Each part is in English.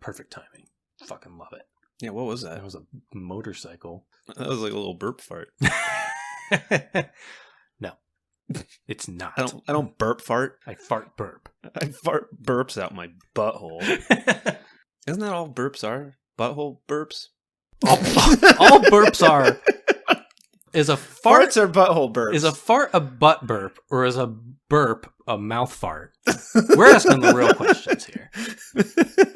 Perfect timing. Fucking love it. Yeah, what was that? That was a motorcycle. That was like a little burp fart. No, it's not. I don't burp fart. I fart burp. I fart burps out my butthole. Isn't that all burps are? Butthole burps? All burps are. Is a fart Farts are butthole burps. Is a fart a butt burp, or is a burp a mouth fart? We're asking the real questions here.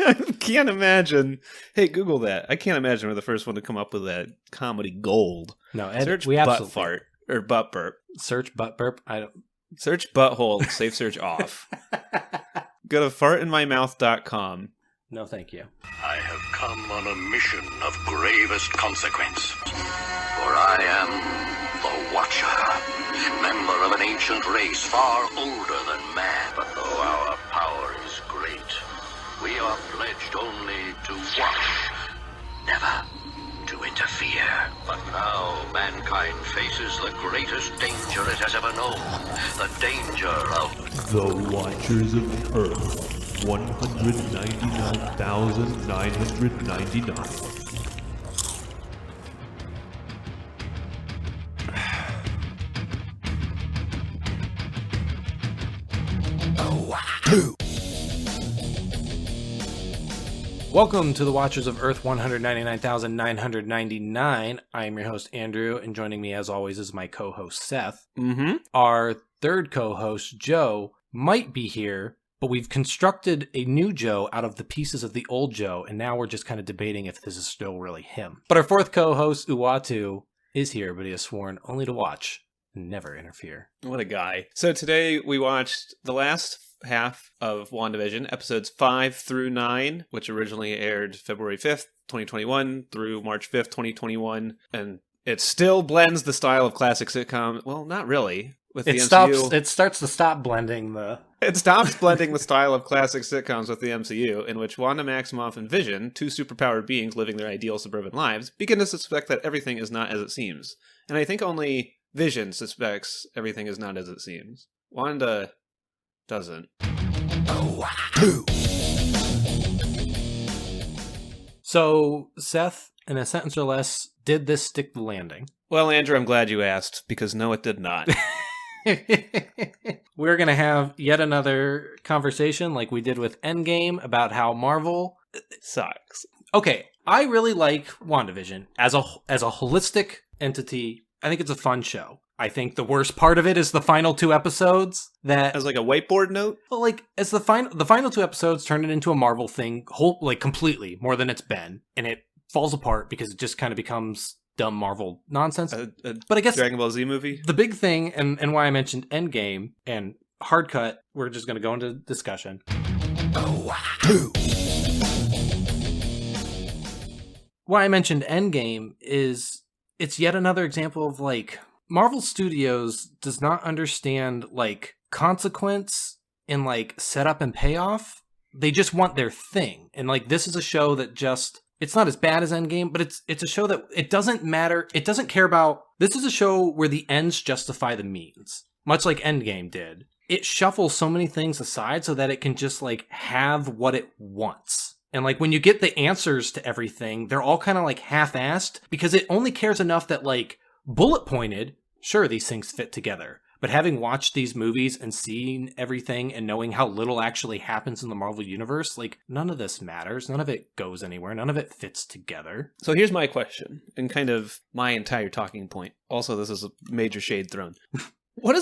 I can't imagine. Hey, Google that. I can't imagine we're the first one to come up with that comedy gold. No, Ed, search we butt absolutely fart or butt burp. Search butt burp. I don't. Search butthole. Safe search off. Go to fartinmymouth.com. No, thank you. I have come on a mission of gravest consequence. For I am the Watcher, member of an ancient race far older than man. But though our power is great, we are pledged only to watch, never to interfere. But now mankind faces the greatest danger it has ever known. The danger of the Watchers of Earth. 199,999. Welcome to the Watchers of Earth 199,999. I am your host, Andrew, and joining me as always is my co-host, Seth. Mm-hmm. Our third co-host, Joe, might be here, but we've constructed a new Joe out of the pieces of the old Joe, and now we're just kind of debating if this is still really him. But our fourth co-host, Uatu, is here, but he has sworn only to watch and never interfere. What a guy. So today we watched the last half of WandaVision, episodes 5 through 9, which originally aired February 5th, 2021 through March 5th, 2021. And it still blends the style of classic sitcom. Well, not really. With the MCU. It starts to stop blending the... It stops blending the style of classic sitcoms with the MCU, in which Wanda Maximoff and Vision, two superpowered beings living their ideal suburban lives, begin to suspect that everything is not as it seems. And I think only Vision suspects everything is not as it seems. Wanda doesn't. So, Seth, in a sentence or less, did this stick the landing? Well, Andrew, I'm glad you asked, because no, it did not. We're going to have yet another conversation like we did with Endgame about how Marvel sucks. Okay, I really like WandaVision as a holistic entity. I think it's a fun show. I think the worst part of it is the final two episodes that... As like a whiteboard note? Well, like, as the final two episodes turn it into a Marvel thing, completely, more than it's been. And it falls apart because it just kind of becomes dumb Marvel nonsense. But I guess Dragon Ball Z movie? The big thing, and why I mentioned Endgame and Hard Cut, we're just going to go into discussion. Why I mentioned Endgame is it's yet another example of, like, Marvel Studios does not understand, like, consequence and, like, setup and payoff. They just want their thing. And, like, this is a show that just... It's not as bad as Endgame, but it's a show that it doesn't matter. It doesn't care about... This is a show where the ends justify the means, much like Endgame did. It shuffles so many things aside so that it can just, like, have what it wants. And, like, when you get the answers to everything, they're all kind of, like, half-assed because it only cares enough that, like, bullet-pointed, sure, these things fit together. But having watched these movies and seen everything and knowing how little actually happens in the Marvel Universe, like, none of this matters. None of it goes anywhere. None of it fits together. So here's my question, and kind of my entire talking point. Also, this is a major shade thrown. What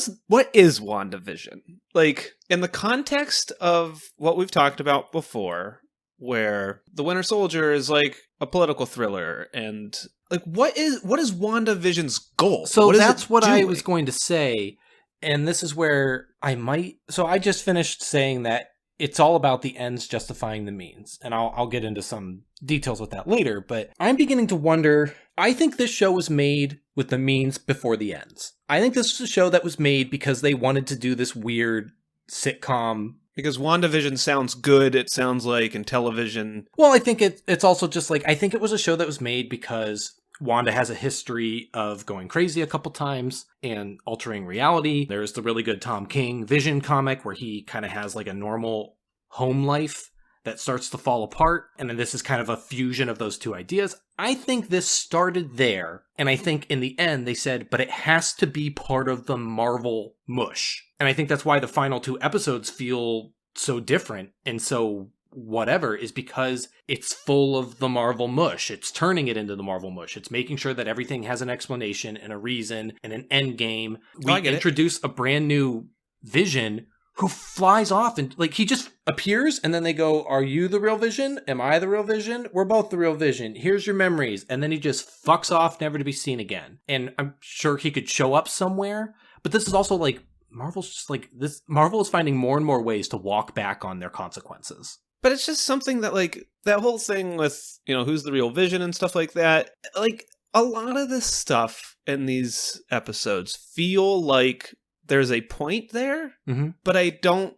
is WandaVision? Like, in the context of what we've talked about before, where The Winter Soldier is, like, a political thriller, and... Like, what is WandaVision's goal? So that's what I was going to say, and this is where I might... So I just finished saying that it's all about the ends justifying the means, and I'll get into some details with that later, but I'm beginning to wonder... I think this show was made with the means before the ends. I think this was a show that was made because they wanted to do this weird sitcom... Because WandaVision sounds good, it sounds like, in television. Well, I think it's also just like, I think it was a show that was made because Wanda has a history of going crazy a couple times and altering reality. There's the really good Tom King Vision comic where he kind of has like a normal home life that starts to fall apart, and then this is kind of a fusion of those two ideas. I think this started there, and I think in the end they said, but it has to be part of the Marvel mush. And I think that's why the final 2 episodes feel so different and so whatever, is because it's full of the Marvel mush. It's turning it into the Marvel mush. It's making sure that everything has an explanation and a reason and an end game. We introduce a brand new Vision who flies off and like he just appears and then they go, are you the real Vision? Am I the real Vision? We're both the real Vision. Here's your memories. And then he just fucks off, never to be seen again. And I'm sure he could show up somewhere, but this is also like Marvel's just like this. Marvel is finding more and more ways to walk back on their consequences. But it's just something that, like, that whole thing with, you know, who's the real Vision and stuff like that, like, a lot of this stuff in these episodes feel like there's a point there, but I don't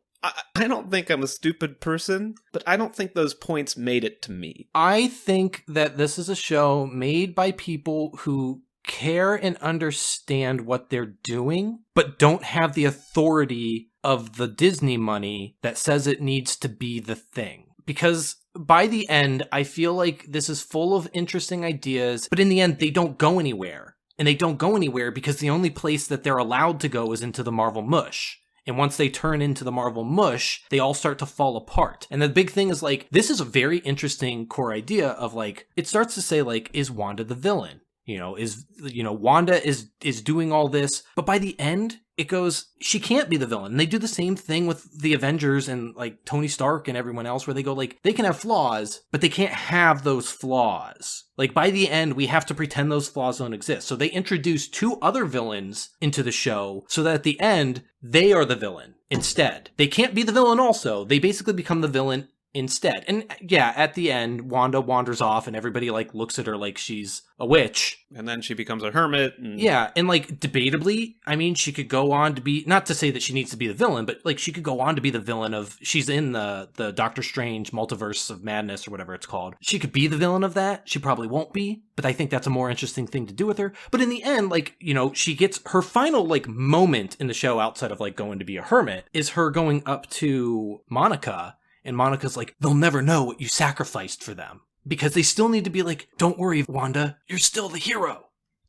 think I'm a stupid person, but I don't think those points made it to me. I think that this is a show made by people who care and understand what they're doing, but don't have the authority of the Disney money that says it needs to be the thing. Because by the end, I feel like this is full of interesting ideas, but in the end, they don't go anywhere. And they don't go anywhere because the only place that they're allowed to go is into the Marvel mush. And once they turn into the Marvel mush, they all start to fall apart. And the big thing is like, this is a very interesting core idea of like, it starts to say like, is Wanda the villain? Wanda is doing all this, but by the end, it goes, she can't be the villain. And they do the same thing with the Avengers and like Tony Stark and everyone else where they go like, they can have flaws, but they can't have those flaws. Like by the end, we have to pretend those flaws don't exist. So they introduce 2 other villains into the show so that at the end, they are the villain instead. They can't be the villain also. They basically become the villain instead. And yeah, at the end, Wanda wanders off and everybody like looks at her like she's a witch. And then she becomes a hermit. Yeah, and like debatably, I mean, she could go on to be, not to say that she needs to be the villain, but like she could go on to be the villain of, she's in the Doctor Strange Multiverse of Madness or whatever it's called. She could be the villain of that. She probably won't be, but I think that's a more interesting thing to do with her. But in the end, like, you know, she gets her final like moment in the show outside of like going to be a hermit is her going up to Monica. And Monica's like, they'll never know what you sacrificed for them. Because they still need to be like, don't worry, Wanda, you're still the hero.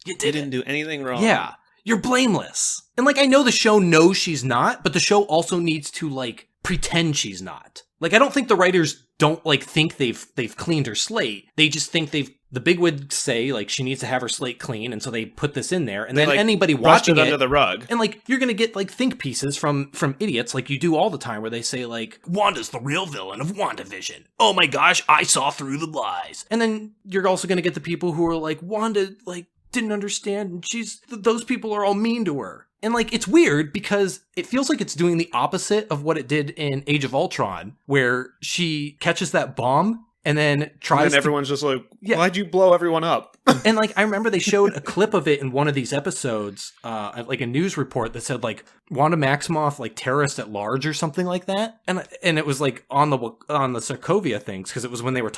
You didn't do anything wrong. Yeah, you're blameless. And like, I know the show knows she's not, but the show also needs to like pretend she's not. Like, I don't think the writers don't like think they've cleaned her slate. They just think the bigwigs say like she needs to have her slate clean, and so they put this in there, and then like, anybody watching it under the rug, and like you're gonna get like think pieces from idiots like you do all the time, where they say like Wanda's the real villain of WandaVision. Oh my gosh, I saw through the lies. And then you're also gonna get the people who are like Wanda like didn't understand, and those people are all mean to her. And, like, it's weird because it feels like it's doing the opposite of what it did in Age of Ultron, where she catches that bomb and then tries and everyone's just like, why'd you blow everyone up? And, like, I remember they showed a clip of it in one of these episodes, like a news report that said, like, Wanda Maximoff, like, terrorist at large or something like that. And it was, like, on the Sokovia things, because it was when they were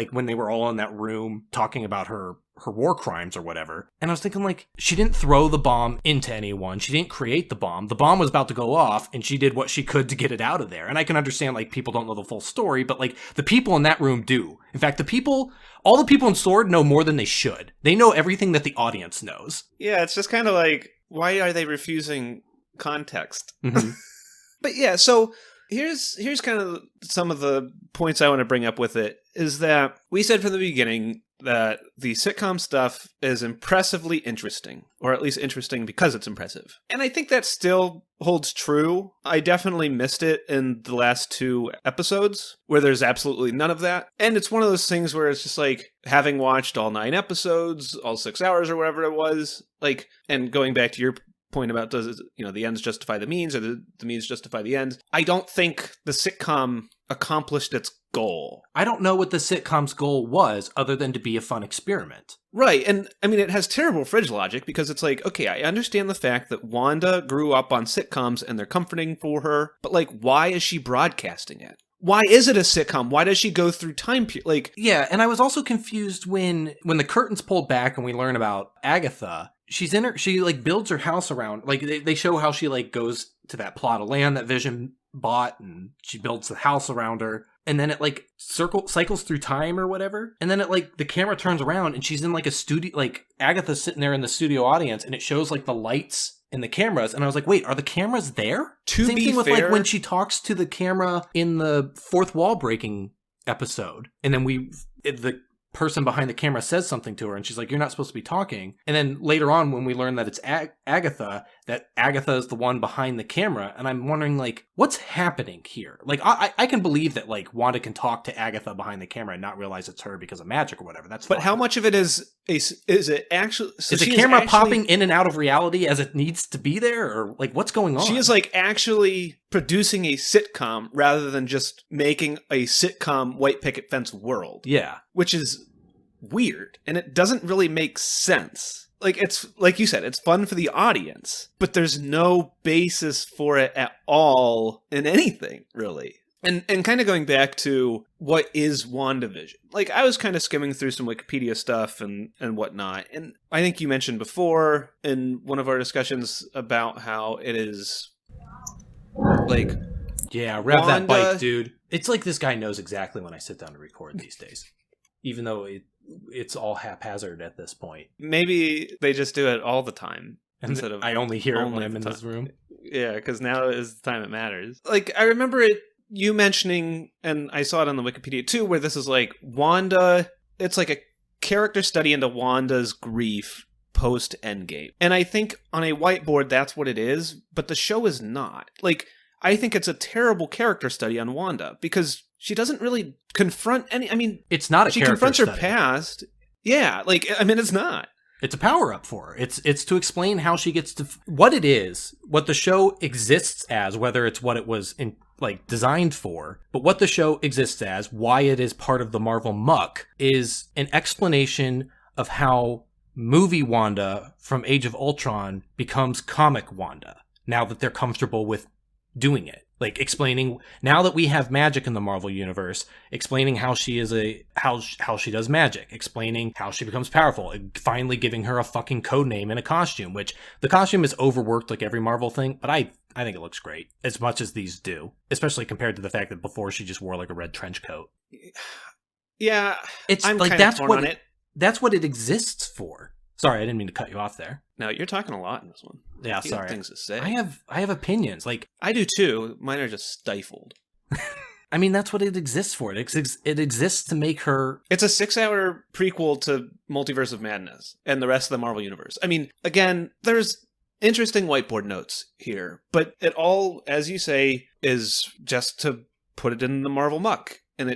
when they were all in that room talking about her war crimes or whatever. And I was thinking, like, she didn't throw the bomb into anyone. She didn't create the bomb. The bomb was about to go off, and she did what she could to get it out of there. And I can understand, like, people don't know the full story, but, like, the people in that room do. In fact, all the people in S.W.O.R.D. know more than they should. They know everything that the audience knows. Yeah, it's just kind of like, why are they refusing context? Mm-hmm. But yeah, so here's kind of some of the points I want to bring up with it, is that we said from the beginning that the sitcom stuff is impressively interesting, or at least interesting because it's impressive. And I think that still holds true. I definitely missed it in the last 2 episodes, where there's absolutely none of that. And it's one of those things where it's just like, having watched all 9 episodes, all 6 hours or whatever it was, like, and going back to your point about the ends justify the means, or the means justify the ends, I don't think the sitcom accomplished its goal. I don't know what the sitcom's goal was other than to be a fun experiment. Right, and I mean, it has terrible fridge logic, because it's like, okay, I understand the fact that Wanda grew up on sitcoms and they're comforting for her, but like, why is she broadcasting it? Why is it a sitcom? Why does she go through time period? Like, yeah, and I was also confused when the curtains pulled back and we learn about Agatha. She like builds her house around, like they show how she like goes to that plot of land that Vision bought, and she builds the house around her. and then it like cycles through time or whatever, and then it like the camera turns around and she's in like a studio, like Agatha's sitting there in the studio audience, and it shows like the lights in the cameras, and I was like, wait, are the cameras there? To Same be thing with fair, like when she talks to the camera in the fourth wall breaking episode, and then the person behind the camera says something to her and she's like, you're not supposed to be talking, and then later on when we learn that it's Agatha, that Agatha is the one behind the camera, and I'm wondering like, what's happening here? Like I can believe that like Wanda can talk to Agatha behind the camera and not realize it's her because of magic or whatever. That's but fine. how much of it is it actually, so is the she camera actually popping in and out of reality as it needs to be there, or like what's going on? She is like actually producing a sitcom rather than just making a sitcom white picket fence world. Yeah. Which is weird, and it doesn't really make sense. Like, it's like you said, it's fun for the audience, but there's no basis for it at all in anything, really. And kind of going back to what is WandaVision. Like, I was kind of skimming through some Wikipedia stuff and whatnot, and I think you mentioned before in one of our discussions about how it is like, yeah, rev that Wanda- bike, dude. It's like this guy knows exactly when I sit down to record these days, even though it's all haphazard at this point. maybe they just do it all the time And instead of I only hear it only when I'm the in time. this room. Yeah, because now is the time it matters. Like, I remember you mentioning, and I saw it on the Wikipedia too, where this is like Wanda, it's like a character study into Wanda's grief post-Endgame. And I think on a whiteboard that's what it is, but the show is not. Like, I think it's a terrible character study on Wanda, because she doesn't really confront any, I mean, It's not a she character confronts her study. past. Yeah, like, I mean, it's not. It's a power up for her. It's to explain how she gets to what it is, what the show exists as, whether it's what it was designed for, but what the show exists as, why it is part of the Marvel Muck, is an explanation of how movie Wanda from Age of Ultron becomes comic Wanda, now that they're comfortable with doing it. Like, explaining, now that we have magic in the Marvel universe, explaining how she is how she does magic, explaining how she becomes powerful, and finally giving her a fucking code name and a costume, which the costume is overworked like every Marvel thing, but I think it looks great, as much as these do, especially compared to the fact that before she just wore like a red trench coat. Yeah, It's I'm like, kinda that's torn what on it. That's what it exists for. Sorry, I didn't mean to cut you off there. No, you're talking a lot in this one. Yeah, You got sorry. things to say. I have opinions. Like, I do too. Mine are just stifled. I mean, that's what it exists for. It exists to make her. It's a 6-hour prequel to Multiverse of Madness and the rest of the Marvel Universe. I mean, again, there's interesting whiteboard notes here, but it all, as you say, is just to put it in the Marvel Muck. And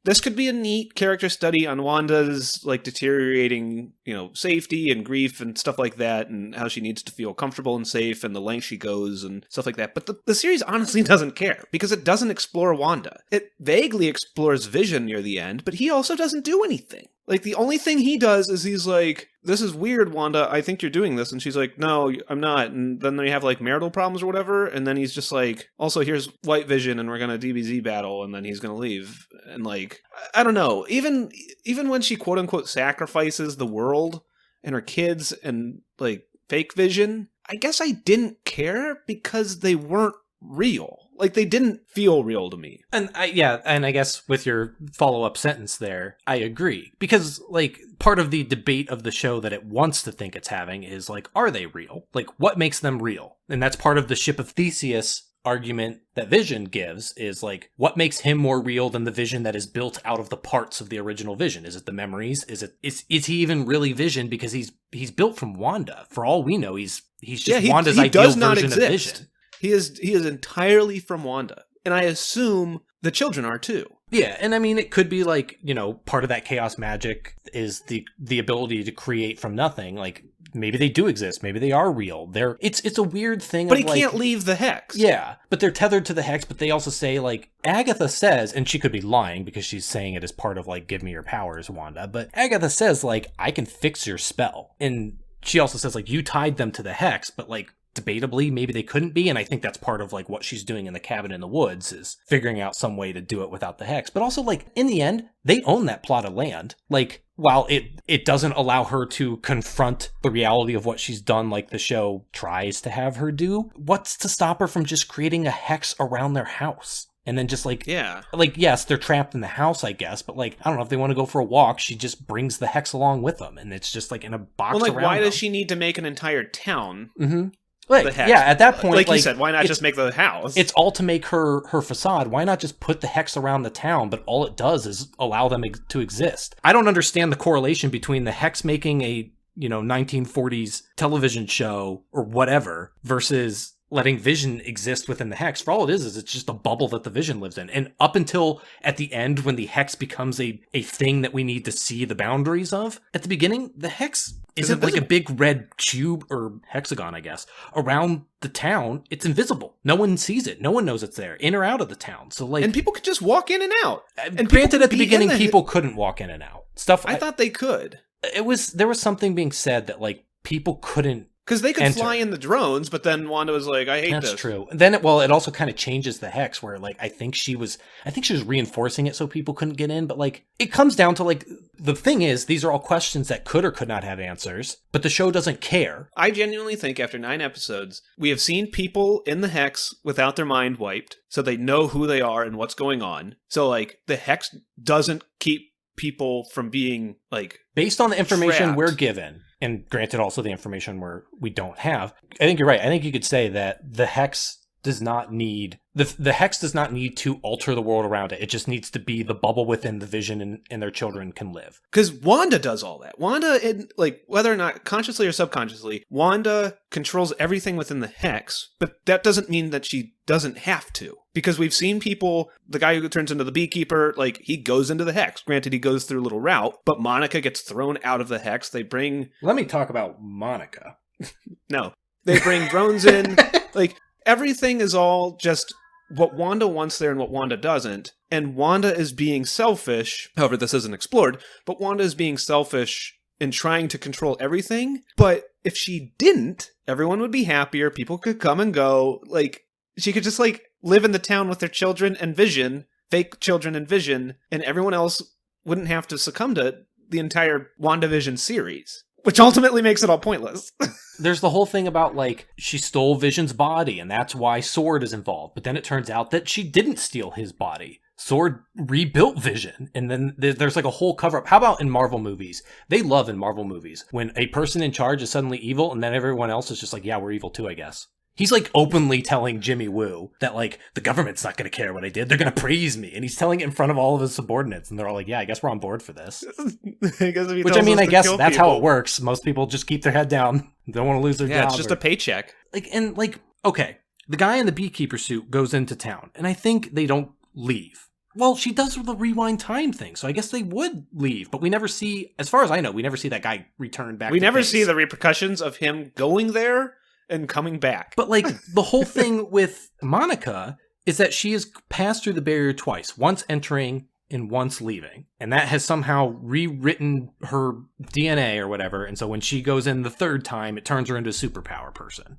this could be a neat character study on Wanda's, like, deteriorating, safety and grief and stuff like that, and how she needs to feel comfortable and safe, and the length she goes and stuff like that. But the series honestly doesn't care, because it doesn't explore Wanda. It vaguely explores Vision near the end, but he also doesn't do anything. Like, the only thing he does is he's like, this is weird, Wanda, I think you're doing this. And she's like, no, I'm not. And then they have, like, marital problems or whatever. And then he's just like, also, here's White Vision, and we're going to DBZ battle, and then he's going to leave. And, like, I don't know. Even when she, quote-unquote, sacrifices the world and her kids and, like, fake Vision, I guess I didn't care because they weren't real. Like, they didn't feel real to me. And I guess with your follow-up sentence there, I agree. Because, like, part of the debate of the show that it wants to think it's having is, like, are they real? Like, what makes them real? And that's part of the Ship of Theseus argument that Vision gives, is, like, what makes him more real than the Vision that is built out of the parts of the original Vision? Is it the memories? Is he even really Vision because he's built from Wanda? For all we know, he's just Wanda's ideal version of Vision. He is entirely from Wanda. And I assume the children are too. Yeah, and I mean, it could be like, part of that chaos magic is the ability to create from nothing. Like, maybe they do exist. Maybe they are real. It's a weird thing. But he can't leave the hex. Yeah, but they're tethered to the hex, but they also say, like, Agatha says, and she could be lying because she's saying it as part of, like, give me your powers, Wanda. But Agatha says, like, I can fix your spell. And she also says, like, you tied them to the hex, but, like, debatably, maybe they couldn't be, and I think that's part of, like, what she's doing in the cabin in the woods, is figuring out some way to do it without the hex. But also, like, in the end, they own that plot of land. Like, while it doesn't allow her to confront the reality of what she's done, like the show tries to have her do, what's to stop her from just creating a hex around their house And then just Yeah. Yes, they're trapped in the house, I guess, but I don't know if they want to go for a walk. She just brings the hex along with them, and it's just in a box around why them. does she need to make an entire town? Mm-hmm. The hex? Yeah, at that point, like you said, why not just make the house? It's all to make her facade. Why not just put the hex around the town? But all it does is allow them to exist. I don't understand the correlation between the hex making a 1940s television show or whatever versus letting Vision exist within the hex. For all it is it's just a bubble that the Vision lives in. And up until at the end, when the hex becomes a thing that we need to see the boundaries of, at the beginning, the hex isn't like a big red cube or hexagon, I guess, around the town. It's invisible. No one sees it. No one knows it's there, in or out of the town. So and people could just walk in and out. And granted, at the beginning, people couldn't walk in and out. I thought they could. There was something being said that people couldn't. Because they could fly in the drones, but then Wanda was like, "I hate this." That's true. And then, it also kind of changes the hex, where I think she was reinforcing it so people couldn't get in. But it comes down to the thing is, these are all questions that could or could not have answers, but the show doesn't care. I genuinely think after 9 episodes, we have seen people in the hex without their mind wiped, so they know who they are and what's going on. So the hex doesn't keep people from being based on the information trapped. We're given. And granted, also the information we don't have. I think you're right. I think you could say that the hex does not need the hex does not need to alter the world around it. It just needs to be the bubble within the Vision and their children can live. Because Wanda does all that. Wanda, whether or not consciously or subconsciously, Wanda controls everything within the hex. But that doesn't mean that she doesn't have to. Because we've seen people, the guy who turns into the beekeeper, he goes into the hex. Granted, he goes through a little route, but Monica gets thrown out of the hex. They bring... Let me talk about Monica. No. They bring drones in. Everything is all just what Wanda wants there and what Wanda doesn't. And Wanda is being selfish. However, this isn't explored, but Wanda is being selfish in trying to control everything. But if she didn't, everyone would be happier. People could come and go. She could just live in the town with their children and Vision, fake children and Vision, and everyone else wouldn't have to succumb to the entire WandaVision series. Which ultimately makes it all pointless. There's the whole thing about, she stole Vision's body, and that's why SWORD is involved. But then it turns out that she didn't steal his body. SWORD rebuilt Vision, and then there's a whole cover-up. How about in Marvel movies? They love in Marvel movies when a person in charge is suddenly evil, and then everyone else is just yeah, we're evil too, I guess. He's openly telling Jimmy Woo that the government's not going to care what I did. They're going to praise me. And he's telling it in front of all of his subordinates. And they're all yeah, I guess we're on board for this. I guess that's how it works. Most people just keep their head down. Don't want to lose their job. Yeah, it's just a paycheck. Okay, the guy in the beekeeper suit goes into town. And I think they don't leave. Well, she does the rewind time thing. So I guess they would leave. But we never see, as far as I know, we never see that guy return back. We never see the repercussions of him going there and coming back. But the whole thing with Monica is that she has passed through the barrier twice, once entering and once leaving. And that has somehow rewritten her DNA or whatever. And so when she goes in the third time, it turns her into a superpower person.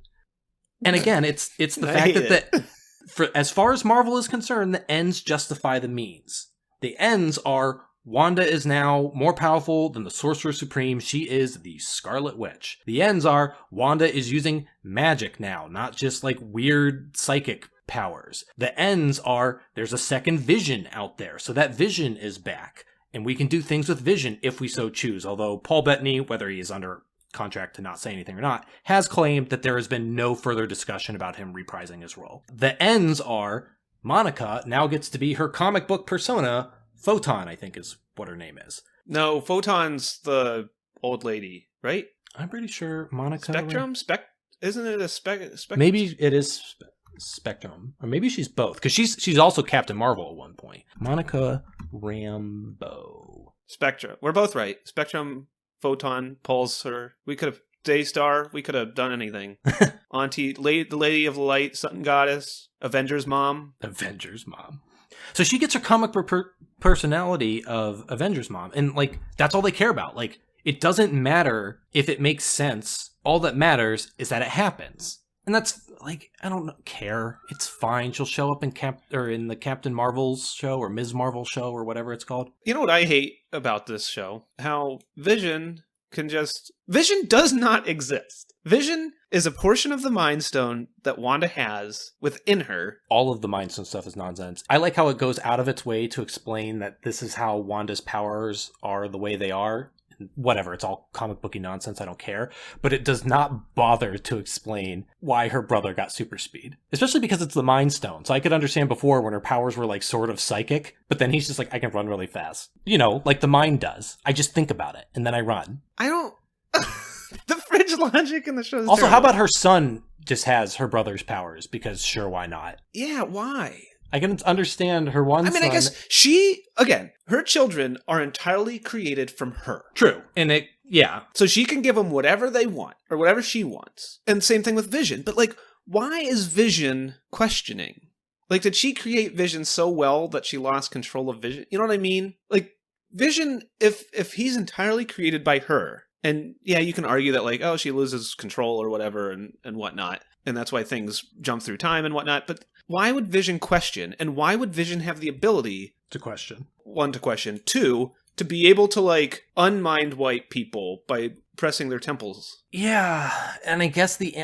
And again, it's the fact that for as far as Marvel is concerned, the ends justify the means. The ends are Wanda is now more powerful than the Sorcerer Supreme. She is the Scarlet Witch. The ends are Wanda is using magic now, not just weird psychic powers. The ends are there's a second Vision out there, so that Vision is back. And we can do things with Vision if we so choose. Although Paul Bettany, whether he is under contract to not say anything or not, has claimed that there has been no further discussion about him reprising his role. The ends are Monica now gets to be her comic book persona, Photon, I think is what her name is. No, Photon's the old lady, right? I'm pretty sure Monica... Spectrum? Isn't it a Spectrum? Maybe it is Spectrum. Or maybe she's both. Because she's also Captain Marvel at one point. Monica Rambeau. Spectrum. We're both right. Spectrum, Photon, Pulsar. We could have... Daystar. We could have done anything. Auntie, the Lady of Light, Sun Goddess, Avengers Mom. Avengers Mom. So she gets her comic personality of Avengers Mom, and that's all they care about. It doesn't matter if it makes sense. All that matters is that it happens, and that's I don't care. It's fine. She'll show up in the Captain Marvel's show or Ms. Marvel show or whatever it's called. You know what I hate about this show? How Vision can just... Vision does not exist. Vision is a portion of the Mind Stone that Wanda has within her. All of the Mind Stone stuff is nonsense. I like how it goes out of its way to explain that this is how Wanda's powers are the way they are. Whatever, it's all comic booky nonsense, I don't care. But it does not bother to explain why her brother got super speed. Especially because it's the Mind Stone. So I could understand before when her powers were like sort of psychic, but then he's just like, I can run really fast. You know, like the mind does. I just think about it, and then I run. I don't... The fridge logic in the show is also, terrible. how about her son just has her brother's powers? Because sure, why not? Yeah, why? I can understand her one son. I guess she, again, her children are entirely created from her. True. And it, yeah. So she can give them whatever they want, or whatever she wants. And same thing with Vision. But, like, why is Vision questioning? Like, did she create Vision so well that she lost control of Vision? You know what I mean? Like, Vision, if he's entirely created by her, and yeah, you can argue that, like, oh, she loses control or whatever and whatnot, and that's why things jump through time and whatnot, but why would Vision question? And why would Vision have the ability to question? One, to question. Two, to be able to, like, unmind white people by pressing their temples. Yeah, and I guess the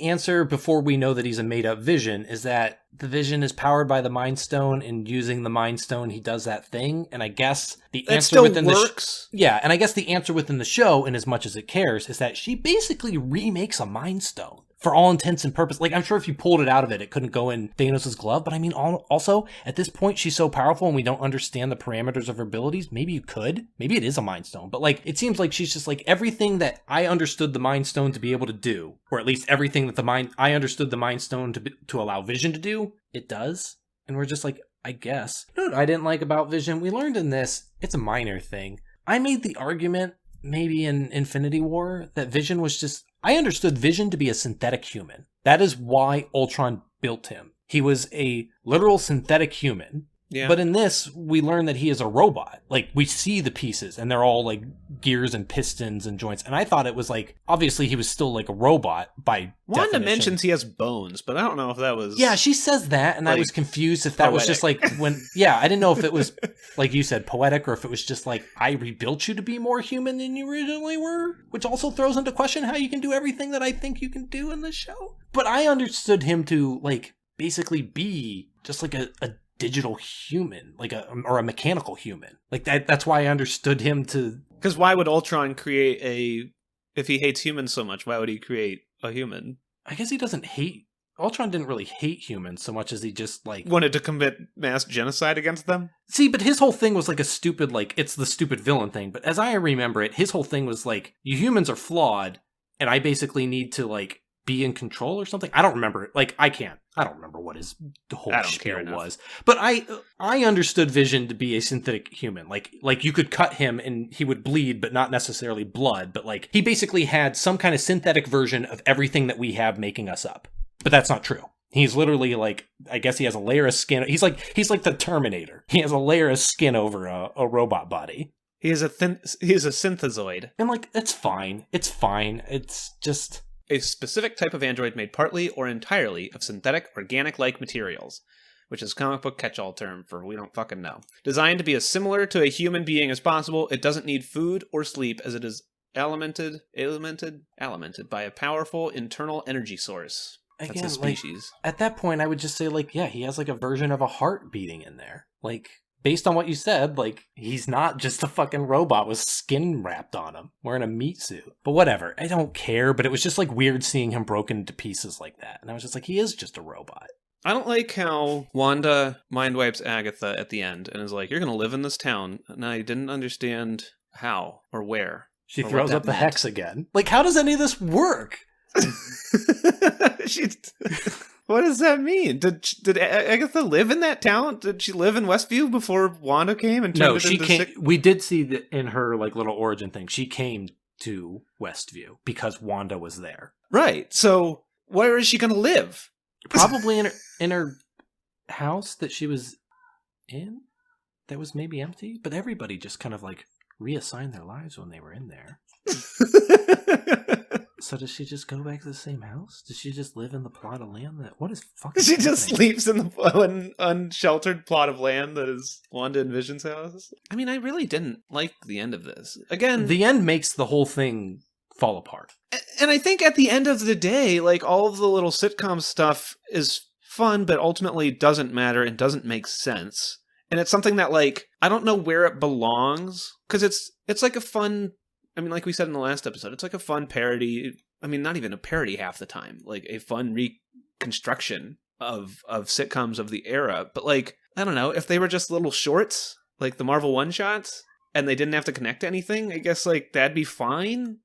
answer before we know that he's a made-up Vision is that the Vision is powered by the Mind Stone, and using the Mind Stone, he does that thing. And I guess the that answer still within works. and I guess the answer within the show, in as much as it cares, is that she basically remakes a Mind Stone. For all intents and purposes. Like, I'm sure if you pulled it out of it, it couldn't go in Thanos' glove. But I mean, also, at this point, she's so powerful and we don't understand the parameters of her abilities. Maybe you could. Maybe it is a Mind Stone. But, like, it seems like she's just, like, everything that I understood the Mind Stone to be able to do, or at least everything that I understood the Mind Stone to allow Vision to do, it does. And we're just like, I guess. You know what I didn't like about Vision? We learned in this, it's a minor thing. I made the argument, maybe in Infinity War, that Vision was just... I understood Vision to be a synthetic human. That is why Ultron built him. He was a literal synthetic human. Yeah. But in this, we learn that he is a robot. Like, we see the pieces, and they're all, like, gears and pistons and joints. And I thought it was, like, obviously he was still, like, a robot by Wanda definition. mentions he has bones, but I don't know if that was... Yeah, she says that, and like, I was confused if that poetic. was just, like, when... Yeah, I didn't know if it was, like you said, poetic, or if it was just, like, I rebuilt you to be more human than you originally were, which also throws into question how you can do everything that I think you can do in this show. But I understood him to, like, basically be just, like, a digital human, like or a mechanical human. Like that's why I understood him to... Because why would Ultron create if he hates humans so much, why would he create a human? I guess he doesn't hate... Ultron didn't really hate humans so much as he just, like... wanted to commit mass genocide against them? See, but his whole thing was like a stupid, like, it's the stupid villain thing. But as I remember it, his whole thing was like, you humans are flawed, and I basically need to, like, be in control or something. I don't remember it. Like, I don't remember what his whole spiel was. But I understood Vision to be a synthetic human. Like you could cut him and he would bleed, but not necessarily blood. But, like, he basically had some kind of synthetic version of everything that we have making us up. But that's not true. He's literally, like, I guess he has a layer of skin. He's like the Terminator. He has a layer of skin over a robot body. He is a synthezoid. And, like, it's fine. It's fine. It's just... a specific type of android made partly or entirely of synthetic, organic-like materials, which is a comic book catch-all term for we don't fucking know. Designed to be as similar to a human being as possible, it doesn't need food or sleep as it is alimented by a powerful internal energy source. That's Again, a species. Like, at that point, I would just say, like, yeah, he has, like, a version of a heart beating in there. Like, based on what you said, like, he's not just a fucking robot with skin wrapped on him, wearing a meat suit. But whatever, I don't care, but it was just, like, weird seeing him broken into pieces like that. And I was just like, he is just a robot. I don't like how Wanda mind wipes Agatha at the end and is like, you're going to live in this town. And I didn't understand how or where. She throws up the hex again. Like, how does any of this work? What does that mean? Did Agatha live in that town? Did she live in Westview before Wanda came and turned it into came. We did see that in her, like, little origin thing. She came to Westview because Wanda was there. Right. So where is she going to live? Probably in her house that she was in. That was maybe empty, but everybody just kind of, like, reassigned their lives when they were in there. So does she just go back to the same house? Does she just live in the plot of land that... What is fucking She happening? just sleeps in the unsheltered plot of land that is Wanda and Vision's house. I mean, I really didn't like the end of this. Again, The end makes the whole thing fall apart. and I think at the end of the day, like, all of the little sitcom stuff is fun, but ultimately doesn't matter and doesn't make sense. And it's something that, like, I don't know where it belongs, because it's like a fun... I mean, like we said in the last episode, it's like a fun parody. I mean, not even a parody half the time. Like, a fun reconstruction of sitcoms of the era. But, like, I don't know, if they were just little shorts, like the Marvel one-shots, and they didn't have to connect to anything, I guess, like, that'd be fine.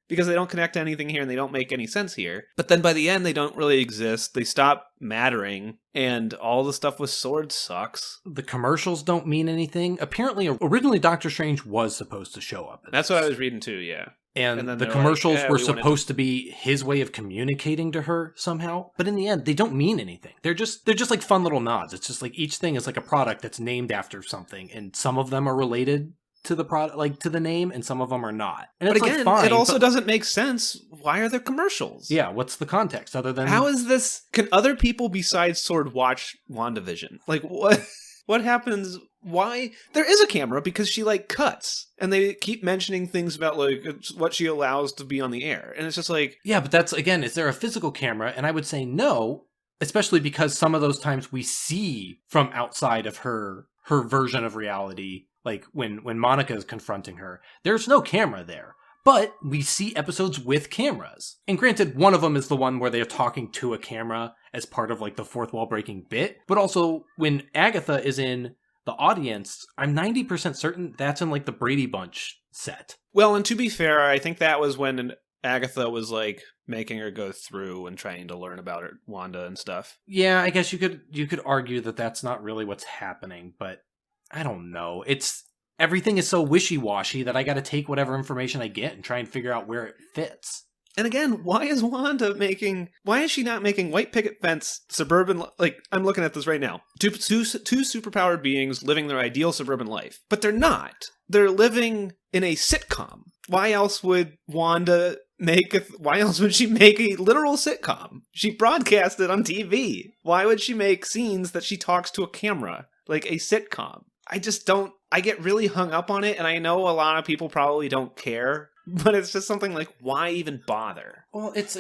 Because they don't connect to anything here and they don't make any sense here. But then by the end, they don't really exist. They stop mattering. And all the stuff with swords sucks. The commercials don't mean anything. Apparently, originally Doctor Strange was supposed to show up. That's what I was reading too, yeah. And then the they're commercials like, yeah, were we wanted supposed to be his way of communicating to her somehow. But in the end, they don't mean anything. They're just like fun little nods. It's just like each thing is like a product that's named after something. And some of them are related to the product, like to the name, and some of them are not. And But it's again, like, fine, it also but... doesn't make sense. Why are there commercials? Yeah, what's the context other than... How is this... Can other people besides Sword watch WandaVision? Like, what? What happens? Why? There is a camera because she, like, cuts. And they keep mentioning things about, like, what she allows to be on the air. And it's just like... Yeah, but that's, again, is there a physical camera? And I would say no, especially because some of those times we see from outside of her version of reality, like when Monica is confronting her, there's no camera there. But we see episodes with cameras. And granted, one of them is the one where they're talking to a camera as part of like the fourth wall breaking bit. But also when Agatha is in the audience, I'm 90% certain that's in like the Brady Bunch set. Well, and to be fair, I think that was when Agatha was like making her go through and trying to learn about her, Wanda and stuff. Yeah, I guess you could argue that that's not really what's happening, but I don't know. Everything is so wishy-washy that I got to take whatever information I get and try and figure out where it fits. And again, why is she not making white picket fence suburban, like, I'm looking at this right now. Two superpowered beings living their ideal suburban life. But they're not. They're living in a sitcom. Why else would she make a literal sitcom? She broadcast it on TV. Why would she make scenes that she talks to a camera? Like a sitcom. I get really hung up on it, and I know a lot of people probably don't care, but it's just something like, why even bother? Well, it's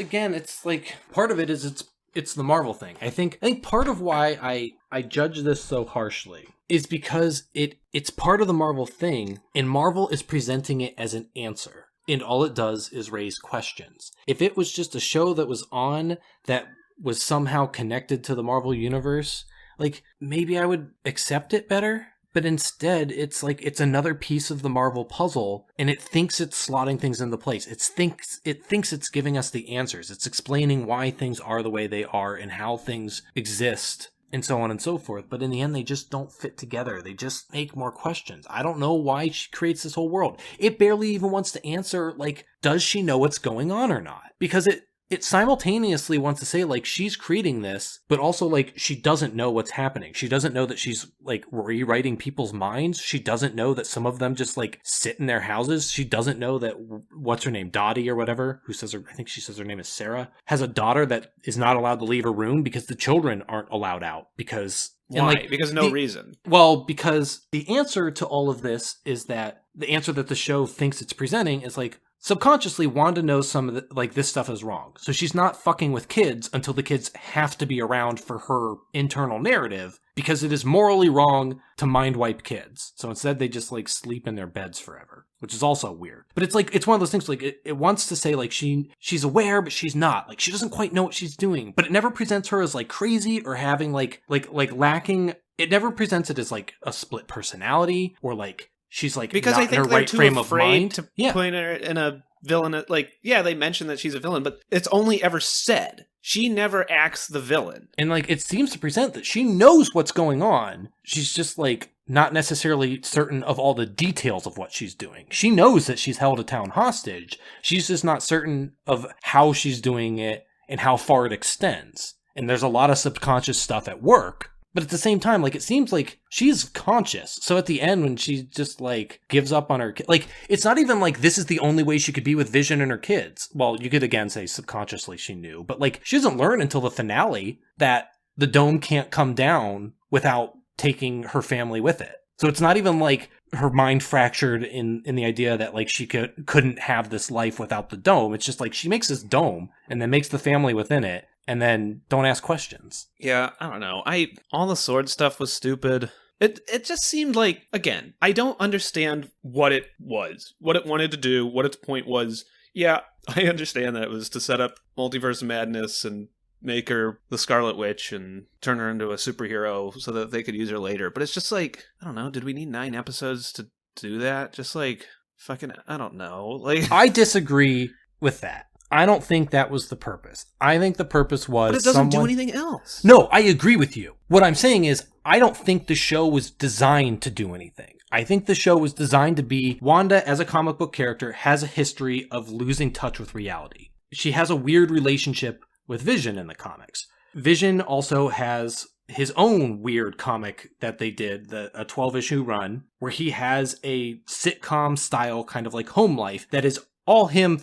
like, part of it is it's the Marvel thing. I think part of why I judge this so harshly is because it's part of the Marvel thing, and Marvel is presenting it as an answer, and all it does is raise questions. If it was just a show that was on that was somehow connected to the Marvel universe, like, maybe I would accept it better. But instead, it's like it's another piece of the Marvel puzzle, and it thinks it's slotting things into place. It thinks it's giving us the answers. It's explaining why things are the way they are and how things exist and so on and so forth. But in the end, they just don't fit together. They just make more questions. I don't know why she creates this whole world. It barely even wants to answer, like, does she know what's going on or not? Because it simultaneously wants to say, like, she's creating this, but also, like, she doesn't know what's happening. She doesn't know that she's, like, rewriting people's minds. She doesn't know that some of them just, like, sit in their houses. She doesn't know that, what's her name, Dottie or whatever, I think she says her name is Sarah, has a daughter that is not allowed to leave her room because the children aren't allowed out because... Why? Because no reason. Well, because the answer to all of this is that the answer that the show thinks it's presenting is, like, subconsciously, Wanda knows some of the, like, this stuff is wrong. So she's not fucking with kids until the kids have to be around for her internal narrative, because it is morally wrong to mind wipe kids. So instead, they just, like, sleep in their beds forever, which is also weird. But it's like, it's one of those things, like, it wants to say, like, she's aware, but she's not. Like, she doesn't quite know what she's doing. But it never presents her as, like, crazy or having, like lacking. It never presents it as, like, a split personality or, like, she's, like, because not I think in her right frame of mind to put her in a villain. Like, yeah, they mention that she's a villain, but it's only ever said. She never acts the villain. And, like, it seems to present that she knows what's going on. She's just, like, not necessarily certain of all the details of what she's doing. She knows that she's held a town hostage. She's just not certain of how she's doing it and how far it extends. And there's a lot of subconscious stuff at work. But at the same time, like, it seems like she's conscious. So at the end, when she just, like, gives up on her... Like, it's not even like this is the only way she could be with Vision and her kids. Well, you could, again, say subconsciously she knew. But, like, she doesn't learn until the finale that the dome can't come down without taking her family with it. So it's not even like her mind fractured in the idea that, like, she couldn't have this life without the dome. It's just like she makes this dome and then makes the family within it and then don't ask questions. Yeah, I don't know. All the sword stuff was stupid. It just seemed like, again, I don't understand what it was, what it wanted to do, what its point was. Yeah, I understand that it was to set up Multiverse of Madness and make her the Scarlet Witch and turn her into a superhero so that they could use her later. But it's just like, I don't know, did we need 9 episodes to do that? Just like, fucking, I don't know. Like, I disagree with that. I don't think that was the purpose. I think the purpose was... But it doesn't do anything else. No, I agree with you. What I'm saying is, I don't think the show was designed to do anything. I think the show was designed to be, Wanda, as a comic book character, has a history of losing touch with reality. She has a weird relationship with Vision in the comics. Vision also has his own weird comic that they did, a 12-issue run, where he has a sitcom style kind of like home life that is all him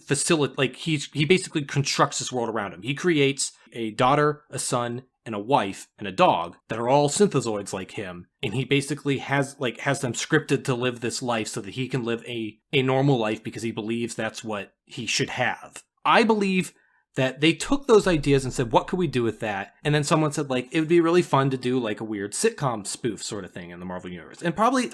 like he basically constructs this world around him. He creates a daughter, a son, and a wife, and a dog that are all synthezoids like him, and he basically has them scripted to live this life so that he can live a normal life because he believes that's what he should have. I believe that they took those ideas and said, what could we do with that? And then someone said, like, it would be really fun to do like a weird sitcom spoof sort of thing in the Marvel Universe. And probably,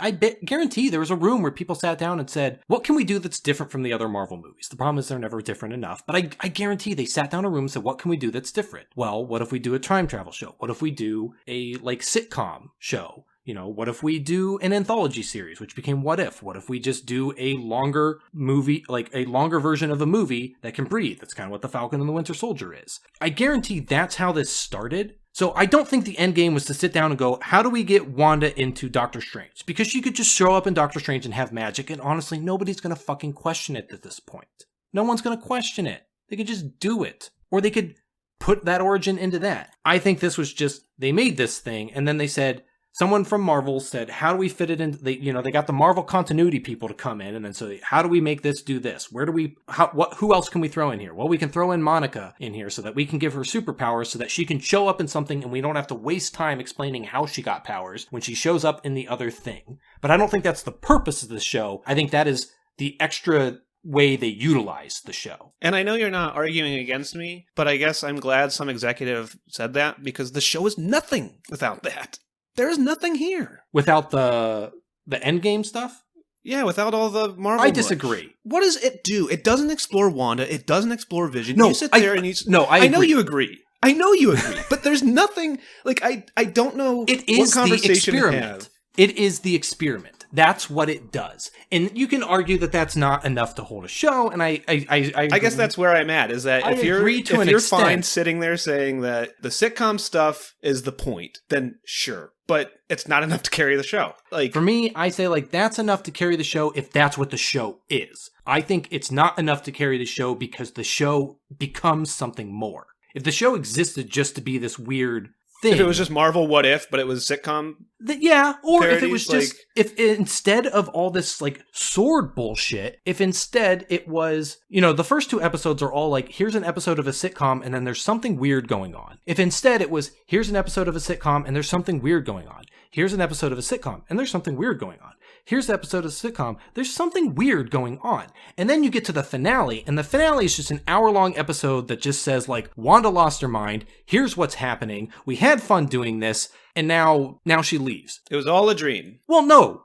guarantee there was a room where people sat down and said, what can we do that's different from the other Marvel movies? The problem is they're never different enough. But I guarantee they sat down in a room and said, what can we do that's different? Well, what if we do a time travel show? What if we do a like sitcom show? You know, what if we do an anthology series, which became What If? What if we just do a longer movie, like a longer version of a movie that can breathe? That's kind of what The Falcon and the Winter Soldier is. I guarantee that's how this started. So I don't think the end game was to sit down and go, how do we get Wanda into Doctor Strange? Because she could just show up in Doctor Strange and have magic, and honestly, nobody's going to fucking question it at this point. No one's going to question it. They could just do it. Or they could put that origin into that. I think this was just, they made this thing, and then they said, someone from Marvel said, how do we fit it in? They got the Marvel continuity people to come in. And then so how do we make this do this? Who else can we throw in here? Well, we can throw in Monica in here so that we can give her superpowers so that she can show up in something and we don't have to waste time explaining how she got powers when she shows up in the other thing. But I don't think that's the purpose of the show. I think that is the extra way they utilize the show. And I know you're not arguing against me, but I guess I'm glad some executive said that because the show is nothing without that. There's nothing here. Without the Endgame stuff? Yeah, without all the Marvel. I disagree. Much. What does it do? It doesn't explore Wanda. It doesn't explore Vision. No, you sit there and you... No, I know you agree. I know you agree. But there's nothing... Like, I don't know it is what conversation the experiment. It is the experiment. That's what it does. And you can argue that that's not enough to hold a show, and I guess that's where I'm at, is that if you're fine sitting there saying that the sitcom stuff is the point, then sure. But it's not enough to carry the show. Like, for me, I say like that's enough to carry the show if that's what the show is. I think it's not enough to carry the show because the show becomes something more. If the show existed just to be this weird thing. If it was just Marvel What If, but it was sitcom yeah, or parodies, if it was just, if instead of all this, like, sword bullshit, if instead it was, the first 2 episodes are all like, here's an episode of a sitcom, and then there's something weird going on. If instead it was, here's an episode of a sitcom, and there's something weird going on. Here's an episode of a sitcom, and there's something weird going on. Here's the episode of a sitcom, there's something weird going on. And then you get to the finale, and the finale is just an hour-long episode that just says, like, Wanda lost her mind, here's what's happening, we had fun doing this, and now she leaves. It was all a dream. Well, no.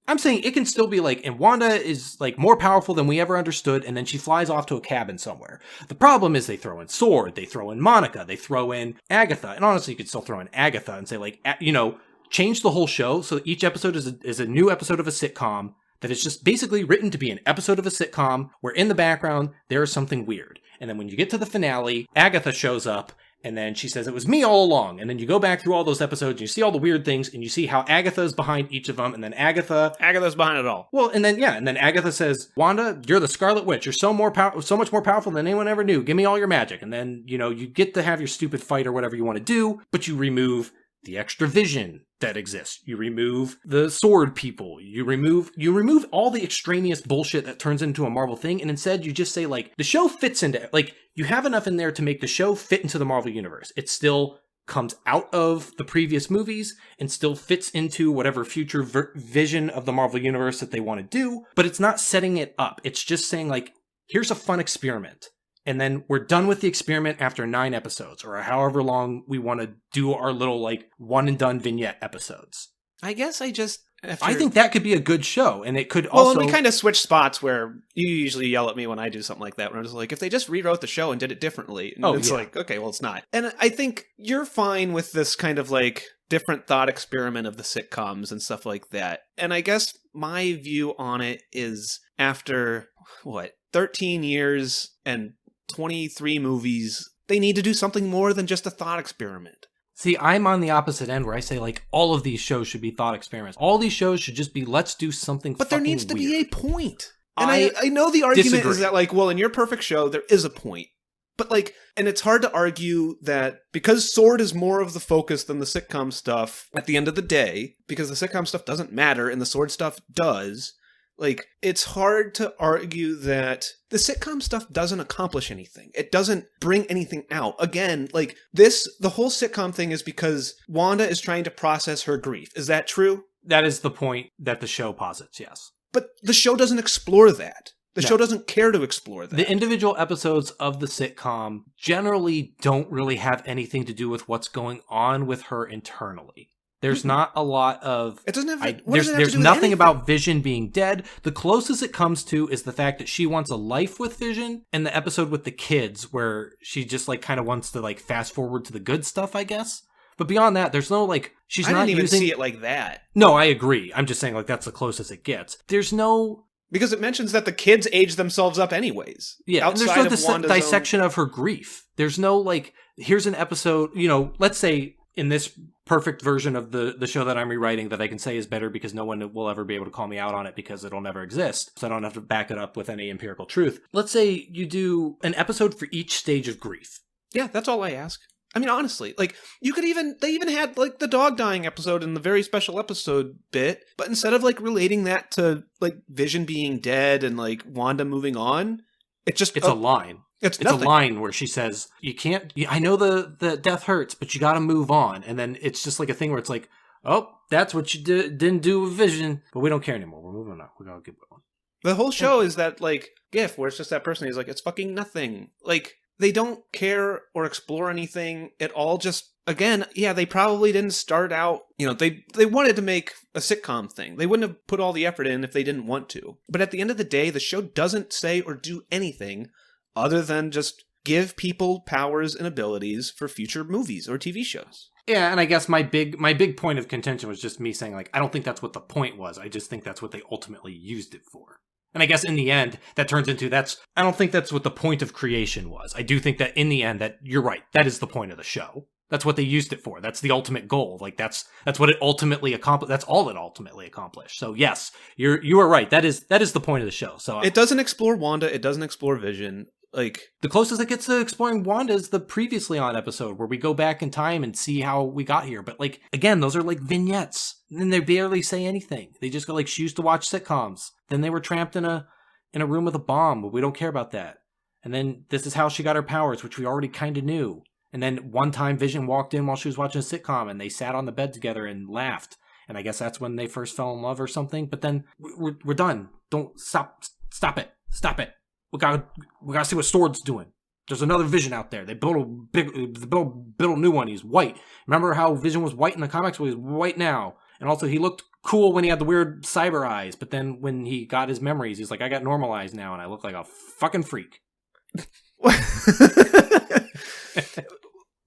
I'm saying it can still be like, and Wanda is like more powerful than we ever understood, and then she flies off to a cabin somewhere. The problem is they throw in Sword, they throw in Monica, they throw in Agatha, and honestly you could still throw in Agatha and say like, change the whole show so that each episode is a new episode of a sitcom that is just basically written to be an episode of a sitcom where in the background there is something weird. And then when you get to the finale, Agatha shows up, and then she says, it was me all along. And then you go back through all those episodes, and you see all the weird things, and you see how Agatha is behind each of them, and then Agatha's behind it all. Well, and then Agatha says, Wanda, you're the Scarlet Witch. You're so much more powerful than anyone ever knew. Give me all your magic. And then, you get to have your stupid fight or whatever you want to do, but you remove the extra vision that exists. You remove the sword people. You remove all the extraneous bullshit that turns into a Marvel thing, and instead you just say, like, the show fits into, like, you have enough in there to make the show fit into the Marvel universe. It still comes out of the previous movies and still fits into whatever future vision of the Marvel universe that they want to do, but it's not setting it up. It's just saying, like, here's a fun experiment. And then we're done with the experiment after 9 episodes, or however long we want to do our little, like, one and done vignette episodes. I guess I think that could be a good show, and it could Well, also... and we kind of switch spots where you usually yell at me when I do something like that, when I'm just like, if they just rewrote the show and did it differently, and it's like, okay, well, it's not. And I think you're fine with this kind of, like, different thought experiment of the sitcoms and stuff like that. And I guess my view on it is after, 13 years and 23 movies, they need to do something more than just a thought experiment. See, I'm on the opposite end where I say, like, all of these shows should be thought experiments. All these shows should just be, let's do something But there needs to be a point. And I know the argument disagree. is that, like, well, in your perfect show, there is a point. But, like, and it's hard to argue that because Sword is more of the focus than the sitcom stuff at the end of the day, because the sitcom stuff doesn't matter and the Sword stuff does, like, it's hard to argue that the sitcom stuff doesn't accomplish anything. It doesn't bring anything out. Again, like, the whole sitcom thing is because Wanda is trying to process her grief. Is that true? That is the point that the show posits, yes. But the show doesn't explore that. The show doesn't care to explore that. The individual episodes of the sitcom generally don't really have anything to do with what's going on with her internally. There's not a lot of... It doesn't have... There's nothing about Vision being dead. The closest it comes to is the fact that she wants a life with Vision, and the episode with the kids where she just, like, kind of wants to, like, fast forward to the good stuff, I guess. But beyond that, there's no, like... I didn't even see it like that. No, I agree. I'm just saying, like, that's the closest it gets. There's no... Because it mentions that the kids age themselves up anyways. Yeah, and there's no dissection of her grief. There's no, like, here's an episode, let's say in this perfect version of the show that I'm rewriting that I can say is better because no one will ever be able to call me out on it because it'll never exist, so I don't have to back it up with any empirical truth. Let's say you do an episode for each stage of grief. Yeah, that's all I ask. I mean, honestly, like, they even had, like, the dog dying episode in the very special episode bit, but instead of, like, relating that to, like, Vision being dead and, like, Wanda moving on, it's a line. It's a line where she says, you can't, I know the death hurts, but you gotta move on. And then it's just like a thing where it's like, oh, that's what you didn't do with Vision, but we don't care anymore. We're moving on. We're gonna keep going. The whole show is that, like, GIF where it's just that person who's like, it's fucking nothing. Like, they don't care or explore anything. It all just, again, yeah, they probably didn't start out, they wanted to make a sitcom thing. They wouldn't have put all the effort in if they didn't want to. But at the end of the day, the show doesn't say or do anything other than just give people powers and abilities for future movies or TV shows. Yeah, and I guess my big point of contention was just me saying, like, I don't think that's what the point was. I just think that's what they ultimately used it for. And I guess in the end, that turns into I don't think that's what the point of creation was. I do think that in the end, that you're right, that is the point of the show. That's what they used it for. That's the ultimate goal. Like, that's what it ultimately accomplished. That's all it ultimately accomplished. So yes, you are right. That is the point of the show. So it doesn't explore Wanda. It doesn't explore Vision. Like, the closest it gets to exploring Wanda is the previously on episode where we go back in time and see how we got here. But, like, again, those are like vignettes. And they barely say anything. They just go like, she used to watch sitcoms. Then they were trapped in a room with a bomb, but we don't care about that. And then this is how she got her powers, which we already kind of knew. And then one time Vision walked in while she was watching a sitcom and they sat on the bed together and laughed. And I guess that's when they first fell in love or something. But then we're done. Don't stop it. Stop it. We gotta see what Sword's doing. There's another Vision out there. They built a new one. He's white. Remember how Vision was white in the comics? Well, he's white now. And also he looked cool when he had the weird cyber eyes. But then when he got his memories, he's like, I got normalized now and I look like a fucking freak.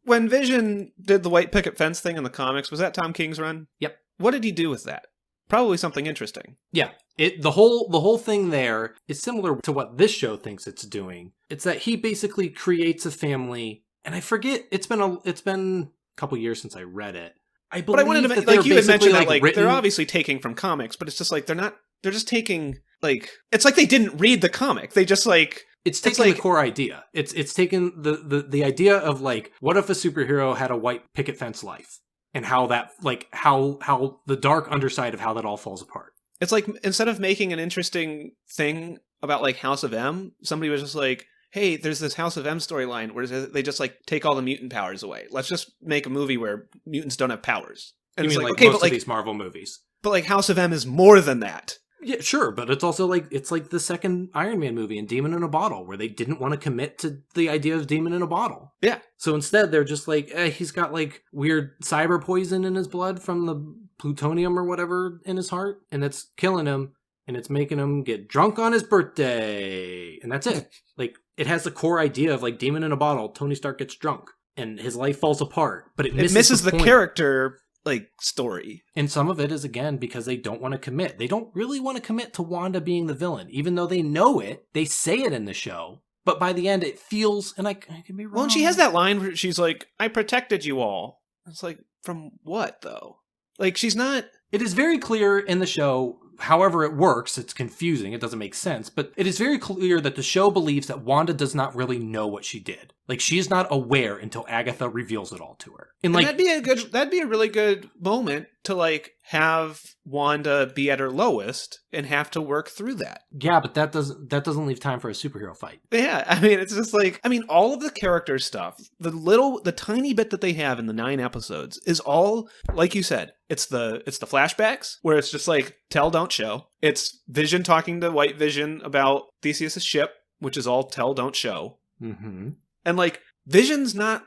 When Vision did the white picket fence thing in the comics, was that Tom King's run? Yep. What did he do with that? Probably something interesting. Yeah. The whole thing there is similar to what this show thinks it's doing. It's that he basically creates a family, and I forget, it's been a couple years since I read it. I believe that like you had mentioned that, like they're obviously taking from comics, but it's just like they're just taking, like, it's like they didn't read the comic. They just, like, it's taking the core idea. It's taken the idea of, like, what if a superhero had a white picket fence life? and how that, like, how the dark underside of how that all falls apart. It's like, instead of making an interesting thing about, like, House of M, somebody was just like, hey, there's this House of M storyline where they just, like, take all the mutant powers away. Let's just make a movie where mutants don't have powers. And You it's mean like okay, most but, like, of these Marvel movies? but, like, House of M is more than that. Yeah, sure, but it's also like, it's like the second Iron Man movie in Demon in a Bottle, where they didn't want to commit to the idea of Demon in a Bottle. Yeah. So instead, they're just like, he's got like weird cyber poison in his blood from the plutonium or whatever in his heart, and it's killing him, and it's making him get drunk on his birthday. And that's it. Like, it has the core idea of like Demon in a Bottle, Tony Stark gets drunk, and his life falls apart, but it misses the point. Character, like, story. And some of it is, again, because they don't want to commit. They don't really want to commit to Wanda being the villain. Even though they know it, they say it in the show. But by the end, it feels, and I can be wrong. Well, and she has that line where she's like, I protected you all. It's like, from what, though? Like, she's not... It is very clear in the show, however it works, it's confusing, it doesn't make sense, but it is very clear that the show believes that Wanda does not really know what she did. Like, she is not aware until Agatha reveals it all to her. And like, that'd be a really good moment to, like, have Wanda be at her lowest and have to work through that. Yeah, but that doesn't leave time for a superhero fight. Yeah, I mean, it's just like, I mean, all of the character stuff, the tiny bit that they have in the 9 episodes is all, like you said, it's the flashbacks where it's just like, tell, don't show. It's Vision talking to White Vision about Theseus' ship, which is all tell, don't show. Mm-hmm. And, like, Vision is not,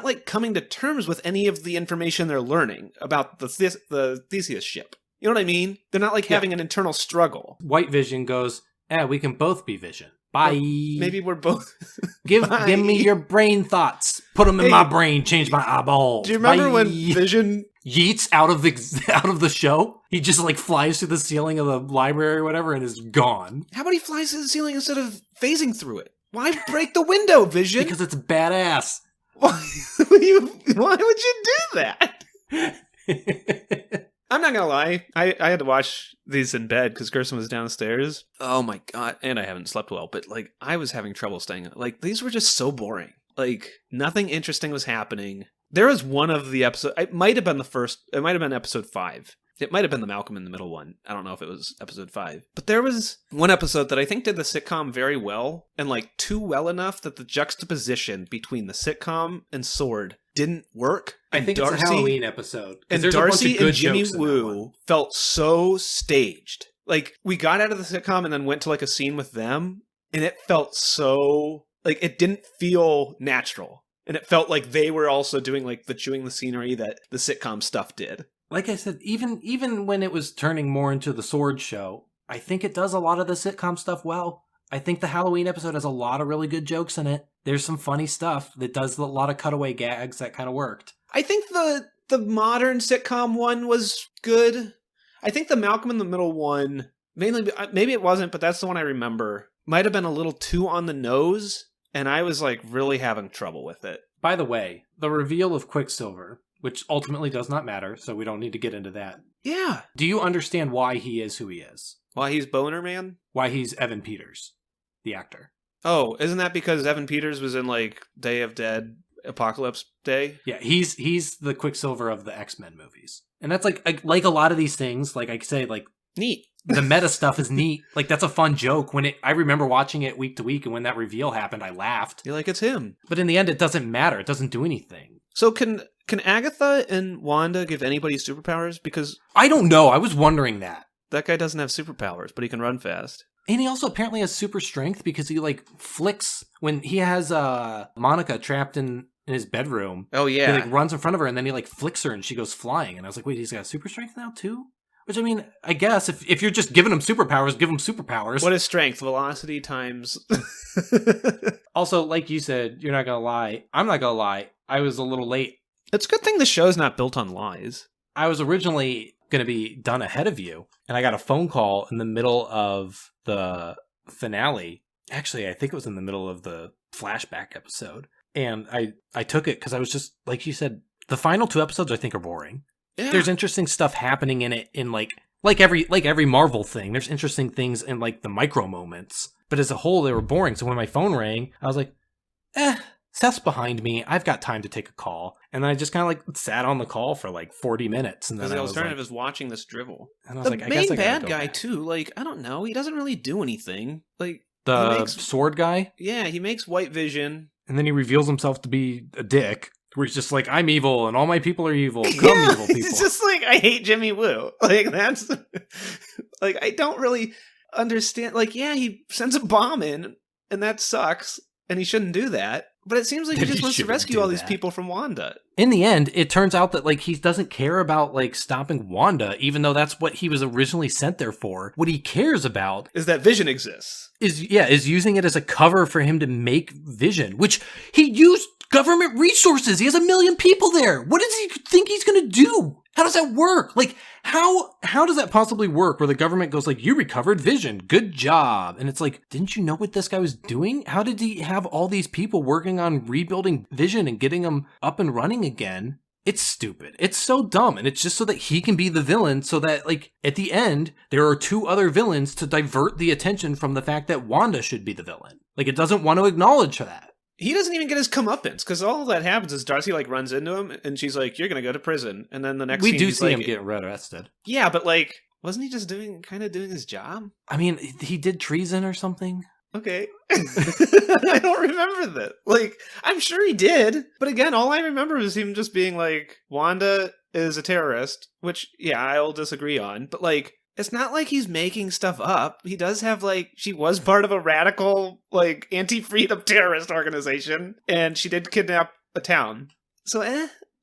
like, coming to terms with any of the information they're learning about the Theseus ship. You know what I mean? They're not, like, having an internal struggle. White Vision goes, we can both be Vision. Bye. Well, maybe we're both... Give me your brain thoughts. Put them in my brain. Change my eyeballs. Do you remember when Vision... yeets out of the show? He just, like, flies through the ceiling of the library or whatever and is gone. How about he flies through the ceiling instead of phasing through it? Why break the window, Vision? Because it's badass. Why would you do that? I'm not gonna lie. I had to watch these in bed because Kirsten was downstairs. Oh my god. And I haven't slept well, but, like, I was having trouble staying. Like, these were just so boring. Like, nothing interesting was happening. There was one of the episodes, it might have been episode 5. It might have been the Malcolm in the Middle one. I don't know if it was episode 5. But there was one episode that I think did the sitcom very well, and, like, too well enough that the juxtaposition between the sitcom and Sword didn't work. I think it's a Halloween episode. And Darcy and Jimmy Woo felt so staged. Like, we got out of the sitcom and then went to, like, a scene with them, and it felt so... Like, it didn't feel natural. And it felt like they were also doing, like, the chewing the scenery that the sitcom stuff did. Like I said, even when it was turning more into the Sword show, I think it does a lot of the sitcom stuff well. I think the Halloween episode has a lot of really good jokes in it. There's some funny stuff that does a lot of cutaway gags that kind of worked. I think the modern sitcom one was good. I think the Malcolm in the Middle one, mainly, maybe it wasn't, but that's the one I remember, might have been a little too on the nose, and I was, like, really having trouble with it. By the way, the reveal of Quicksilver, which ultimately does not matter, so we don't need to get into that. Yeah. Do you understand why he is who he is? Why he's Boner Man? Why he's Evan Peters, the actor. Oh, isn't that because Evan Peters was in, like, Day of Dead, Apocalypse Day? Yeah, he's the Quicksilver of the X-Men movies. And that's like a lot of these things, like I say, like... Neat. The meta stuff is neat. Like, that's a fun joke. I remember watching it week to week, and when that reveal happened, I laughed. You're like, it's him. But in the end, it doesn't matter. It doesn't do anything. So can Agatha and Wanda give anybody superpowers? Because... I don't know. I was wondering that. That guy doesn't have superpowers, but he can run fast. And he also apparently has super strength because he, like, flicks when he has Monica trapped in his bedroom. Oh, yeah. He, like, runs in front of her, and then he, like, flicks her, and she goes flying. And I was like, wait, he's got super strength now, too? Which, I mean, I guess if you're just giving him superpowers, give him superpowers. What is strength? Velocity times... Also, like you said, you're not gonna lie. I'm not gonna lie. I was a little late. It's a good thing the show's not built on lies. I was originally gonna be done ahead of you, and I got a phone call in the middle of the finale. Actually, I think it was in the middle of the flashback episode. And I took it because I was just, like you said, the final 2 episodes I think are boring. Yeah. There's interesting stuff happening in it in like every Marvel thing. There's interesting things in, like, the micro moments. But as a whole, they were boring. So when my phone rang, I was like, Seth's behind me. I've got time to take a call. And I just kind of like sat on the call for like 40 minutes. And then the I was alternative like, is watching this drivel. and I was The like, I guess main I gotta bad go guy back. too. Like, I don't know. He doesn't really do anything. Like The he makes, sword guy. yeah, he makes white vision. And then he reveals himself to be a dick. Where he's just like, I'm evil and all my people are evil. Come, Yeah, evil people. He's just like, I hate Jimmy Woo. Like, that's like, I don't really understand. Like, yeah, he sends a bomb in, and that sucks, and he shouldn't do that. But it seems like he He just wants to shouldn't rescue do all these that. people from Wanda. In the end, it turns out that like he doesn't care about like stopping Wanda, even though that's what he was originally sent there for. What he cares about Is that Vision exists? is using it as a cover for him to make Vision, which he used government resources. He has 1 million people there. What does he think he's going to do? How does that work? Like, how does that possibly work where the government goes like, you recovered Vision, good job. And it's like, didn't you know what this guy was doing? How did he have all these people working on rebuilding Vision and getting them up and running again? It's stupid. It's so dumb. And it's just so that he can be the villain so that, like, at the end, there are 2 other villains to divert the attention from the fact that Wanda should be the villain. Like, it doesn't want to acknowledge that. He doesn't even get his comeuppance, because all that happens is Darcy, like, runs into him, and she's like, you're gonna go to prison. And then the next We scene, do he's see like, him get arrested. yeah, but, like, wasn't he just kind of doing his job? I mean, he did treason or something. Okay. I don't remember that. Like, I'm sure he did. But again, all I remember is him just being like, Wanda is a terrorist, which, yeah, I'll disagree on. But, like, it's not like he's making stuff up. He does have, like, she was part of a radical, like, anti-freedom terrorist organization, and she did kidnap a town. So,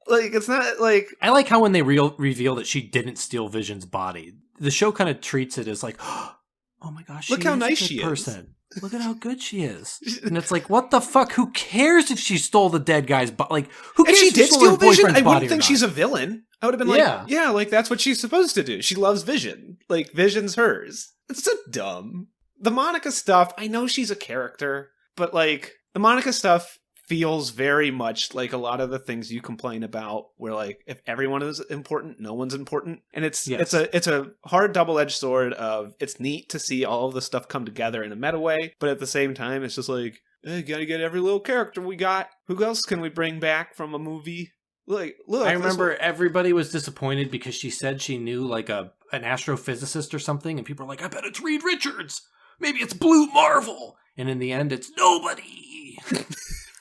like, it's not, like... I like how when they reveal that she didn't steal Vision's body, the show kind of treats it as like, oh my gosh, Look she how is nice a good she is. person. Look at how good she is. And it's like, what the fuck? Who cares if she stole the dead guy's body? Like, who If cares she if did stole steal her Vision, boyfriend's I body wouldn't or think not? she's a villain. I would have been Yeah. like, yeah, like, that's what she's supposed to do. She loves Vision. Like, Vision's hers. It's so dumb. The Monica stuff, I know she's a character, but, like, the Monica stuff feels very much like a lot of the things you complain about, where, like, if everyone is important, no one's important. And it's a hard double-edged sword of, it's neat to see all of the stuff come together in a meta way, but at the same time, it's just like, hey, gotta get every little character we got. Who else can we bring back from a movie? Like, look, I remember everybody was disappointed because she said she knew like an astrophysicist or something, and people were like, I bet it's Reed Richards. Maybe it's Blue Marvel. And in the end, it's nobody.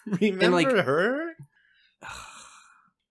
remember and, like, her?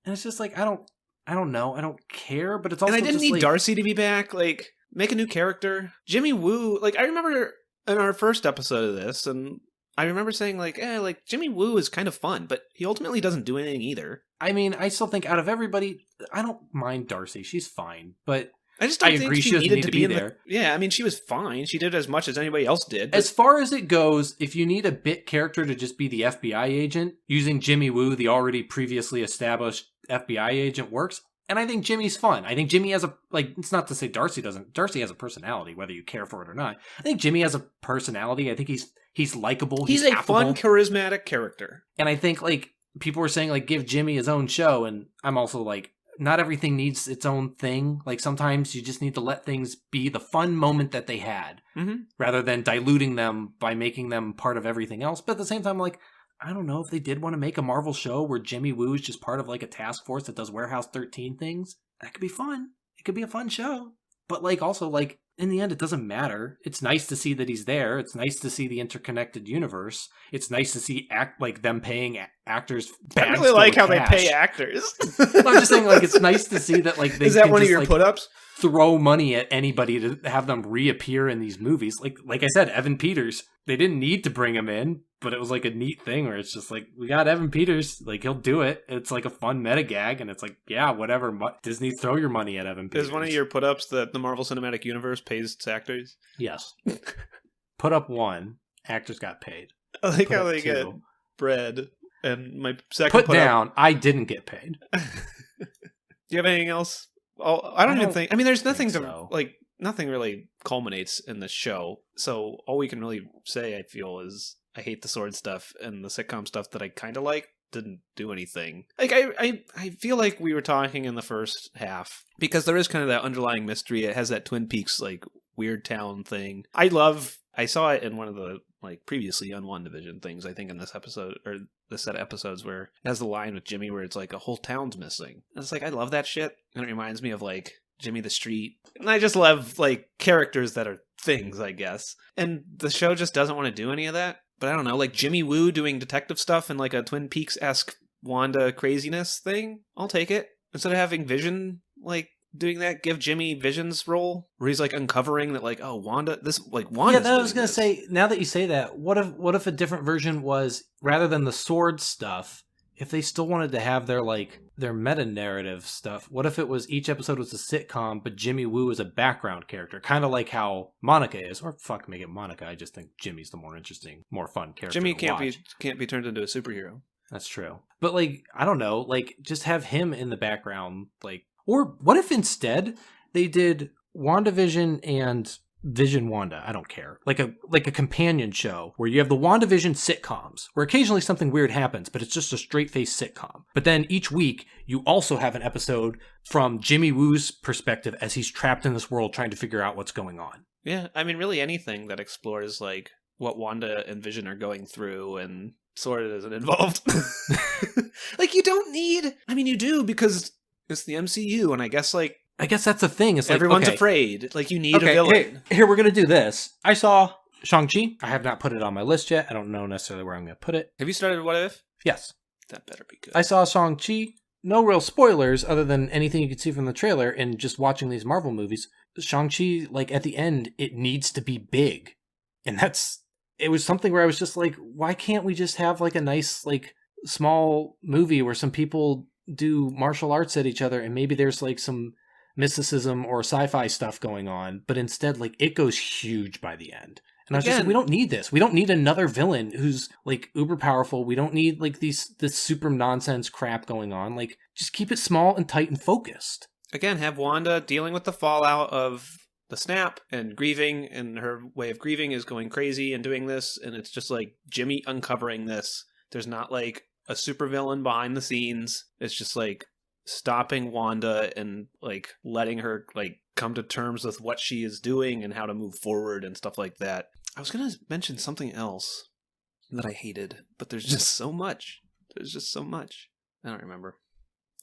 And it's just like, I don't know. I don't care, but it's also And I didn't just need like, Darcy to be back. Like, make a new character. Jimmy Woo, like, I remember in our first episode of this, and I remember saying, like, like, Jimmy Woo is kind of fun, but he ultimately doesn't do anything either. I mean, I still think out of everybody, I don't mind Darcy. She's fine, but I just don't I think agree she she doesn't needed need to to be be in there. Yeah, I mean, she was fine. She did as much as anybody else did. But as far as it goes, if you need a bit character to just be the FBI agent, using Jimmy Woo, the already previously established FBI agent, works. And I think Jimmy's fun. I think Jimmy has a, like, it's not to say Darcy doesn't. Darcy has a personality, whether you care for it or not. I think Jimmy has a personality. I think he's likable. he's a affable. fun, charismatic character. And I think, like, people were saying, like, give Jimmy his own show. And I'm also like, not everything needs its own thing. Like, sometimes you just need to let things be the fun moment that they had, rather than diluting them by making them part of everything else. But at the same time, like, I don't know if they did want to make a Marvel show where Jimmy Woo is just part of, like, a task force that does Warehouse 13 things. That could be fun. It could be a fun show. But, like, also, like, in the end, it doesn't matter. It's nice to see that he's there. It's nice to see the interconnected universe. It's nice to see them paying actors. I really like how they pay actors. I'm just saying, like, it's nice to see that, like, they Is that can one of just, your like, put-ups? throw money at anybody to have them reappear in these movies. Like I said, Evan Peters. They didn't need to bring him in, but it was like a neat thing where it's just like, we got Evan Peters, like, he'll do it. It's like a fun meta gag, and it's like, yeah, whatever. Disney, throw your money at Evan Peters. Is one of your put-ups that the Marvel Cinematic Universe pays its actors? Yes. Put up one. Actors got paid. I like Put how up they get two. bread. And my second Put put down. I didn't get paid. Do you have anything else? Oh, I don't even think. I mean, there's nothing to so. like. Nothing really culminates in the show. So all we can really say, I feel, is I hate the sword stuff, and the sitcom stuff that I kind of like didn't do anything. Like, I feel like we were talking in the first half, because there is kind of that underlying mystery. It has that Twin Peaks, like, weird town thing. I saw it in one of the like previously on WandaVision things, I think, in this episode, or this set of episodes where it has the line with Jimmy where it's like a whole town's missing. And it's like, I love that shit. And it reminds me of like Jimmy the Street. And I just love like characters that are things, I guess. And the show just doesn't want to do any of that. But I don't know, like Jimmy Woo doing detective stuff and like a Twin Peaks-esque Wanda craziness thing, I'll take it. Instead of having Vision like doing that, give Jimmy Vision's role where he's like uncovering that like, oh, Wanda, this like Wanda. Yeah, that I was gonna say. Now that you say that, what if a different version was, rather than the sword stuff, if they still wanted to have their meta narrative stuff, what if it was each episode was a sitcom, but Jimmy Woo is a background character, kind of like how Monica is, or fuck, make it Monica. I just think Jimmy's the more interesting, more fun character. Jimmy can't be turned into a superhero. That's true. But like, I don't know, like just have him in the background, like, or what if instead they did WandaVision and Vision Wanda? I don't care. Like a companion show where you have the WandaVision sitcoms, where occasionally something weird happens, but it's just a straight-faced sitcom. But then each week you also have an episode from Jimmy Woo's perspective as he's trapped in this world trying to figure out what's going on. Yeah, I mean, really anything that explores like what Wanda and Vision are going through and sort of isn't involved. Like, you don't need... I mean, you do, because it's the MCU, and I guess that's the thing. It's everyone's like, okay, afraid. Like, you need a villain. Here, we're going to do this. I saw Shang-Chi. I have not put it on my list yet. I don't know necessarily where I'm going to put it. Have you started What If? Yes. That better be good. I saw Shang-Chi. No real spoilers other than anything you could see from the trailer and just watching these Marvel movies. Shang-Chi, like, at the end, it needs to be big. And it was something where I was just like, why can't we just have, like, a nice, like, small movie where some people do martial arts at each other and maybe there's, like, some mysticism or sci-fi stuff going on, but instead, like, it goes huge by the end. And I was just like, we don't need this. We don't need another villain who's, like, uber powerful. We don't need, like, this super nonsense crap going on. Like, just keep it small and tight and focused. Again, have Wanda dealing with the fallout of the snap and grieving, and her way of grieving is going crazy and doing this, and it's just, like, Jimmy uncovering this. There's not, like, a supervillain behind the scenes. It's just, like, stopping Wanda and, like, letting her, like, come to terms with what she is doing and how to move forward and stuff like that. I was going to mention something else that I hated, but there's just so much. There's just so much. I don't remember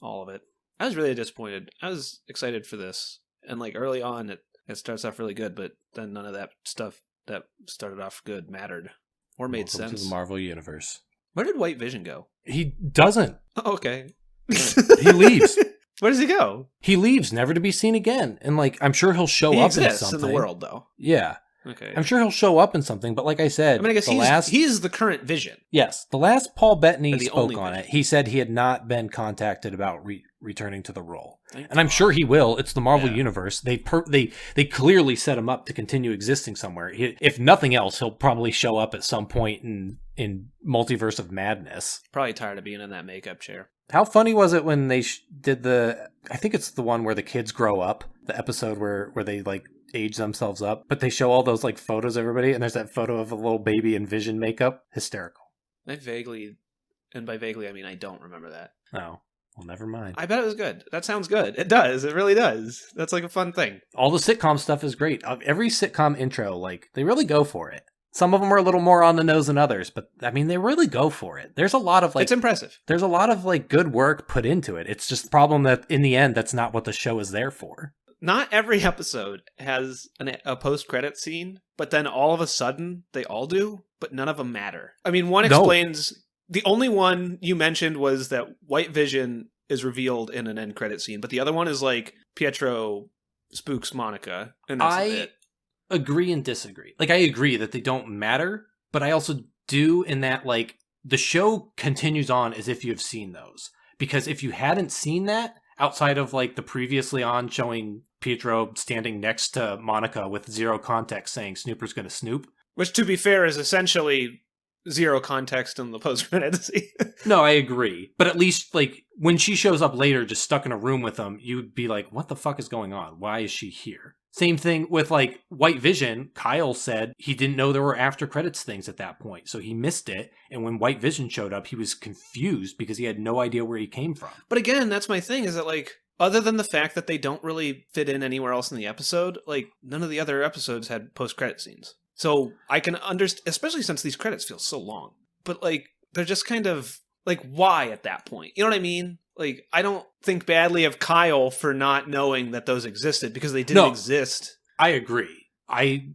all of it. I was really disappointed. I was excited for this. And, like, early on, it starts off really good, but then none of that stuff that started off good mattered or made sense. To the Marvel Universe. Where did White Vision go? He doesn't. Oh, okay. He leaves. Where does he go? He leaves, never to be seen again. And, like, I'm sure he'll show he up exists in something. In the world, though. Yeah. Okay. I'm sure he'll show up in something, but like I said, I mean, I guess he's the current Vision. Yes. The last Paul Bettany spoke on Vision. it, he said he had not been contacted about returning to the role. And I'm sure he will. It's the Marvel Universe. They clearly set him up to continue existing somewhere. If nothing else, he'll probably show up at some point in Multiverse of Madness. Probably tired of being in that makeup chair. How funny was it when they did I think it's the one where the kids grow up, the episode where they, like, age themselves up, but they show all those, like, photos of everybody, and there's that photo of a little baby in Vision makeup. Hysterical. I vaguely, and by vaguely I mean I don't remember that. Oh, well, never mind. I bet it was good. That sounds good. It does. It really does. That's, like, a fun thing. All the sitcom stuff is great. Every sitcom intro, like, they really go for it. Some of them are a little more on the nose than others, but, I mean, they really go for it. There's a lot of, like... It's impressive. There's a lot of, like, good work put into it. It's just the problem that, in the end, that's not what the show is there for. Not every episode has a post-credit scene, but then all of a sudden, they all do, but none of them matter. I mean, one explains... The only one you mentioned was that White Vision is revealed in an end credit scene, but the other one is, like, Pietro spooks Monica, and that's it. Agree and disagree. Like, I agree that they don't matter, but I also do in that, like, the show continues on as if you have seen those. Because if you hadn't seen that, outside of, like, the previously on showing Pietro standing next to Monica with zero context saying Snooper's gonna snoop. Which, to be fair, is essentially zero context in the post-credit scene. No, I agree. But at least, like, when she shows up later just stuck in a room with them, you'd be like, what the fuck is going on? Why is she here? Same thing with, like, White Vision. Kyle said he didn't know there were after credits things at that point, so he missed it. And when White Vision showed up, he was confused because he had no idea where he came from. But again, that's my thing, is that, like, other than the fact that they don't really fit in anywhere else in the episode, like, none of the other episodes had post-credit scenes. So I can understand, especially since these credits feel so long. But, like, they're just kind of, like, why at that point? You know what I mean? Like, I don't think badly of Kyle for not knowing that those existed because they didn't exist. I agree. I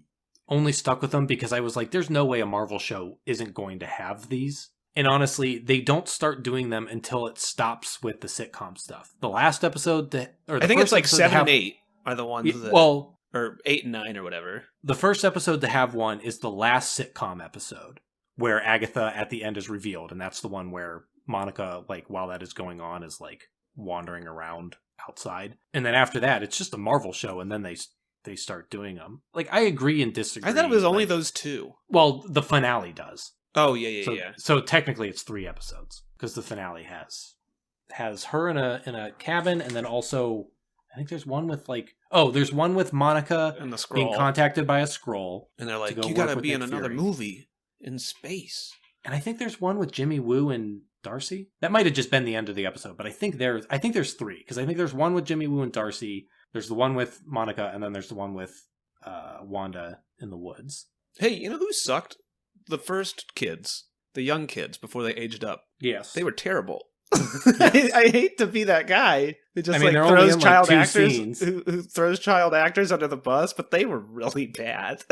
only stuck with them because I was like, there's no way a Marvel show isn't going to have these. And honestly, they don't start doing them until it stops with the sitcom stuff. The last episode, I think it's like 7 and 8 are the ones that... Well... Or 8 and 9 or whatever. The first episode to have one is the last sitcom episode, where Agatha at the end is revealed, and that's the one where Monica, like, while that is going on, is, like, wandering around outside. And then after that, it's just a Marvel show, and then they start doing them. Like, I agree and disagree. I thought it was only those 2. Well, the finale does. Oh, yeah. So technically it's 3 episodes, because the finale has her in a cabin, and then also, I think there's one with, like... Oh, there's one with Monica and the being contacted by a Skrull. And they're like, you gotta be in another movie in space. And I think there's one with Jimmy Woo and Darcy. That might have just been the end of the episode, but I think there's 3, because I think there's one with Jimmy Woo and Darcy, there's the one with Monica, and then there's the one with Wanda in the woods. Hey, you know who sucked? The first kids. The young kids, before they aged up. Yes. They were terrible. I hate to be that guy who just throws child actors who throws child actors under the bus, but they were really bad.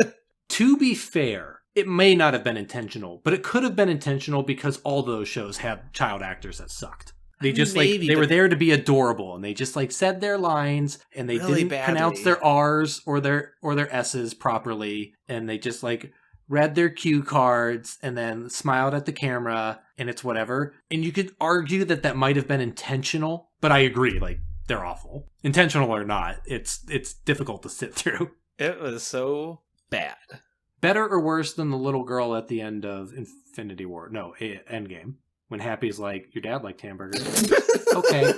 To be fair, it may not have been intentional, but it could have been intentional because all those shows have child actors that sucked. They just they were there to be adorable, and they just like said their lines, and they really didn't pronounce their R's or their S's properly, and they just like read their cue cards and then smiled at the camera, and it's whatever. And you could argue that might have been intentional, but I agree, like, they're awful. Intentional or not, it's difficult to sit through. It was so bad. Better or worse than the little girl at the end of Infinity War? No, Endgame. When Happy's like, your dad liked hamburgers. Okay.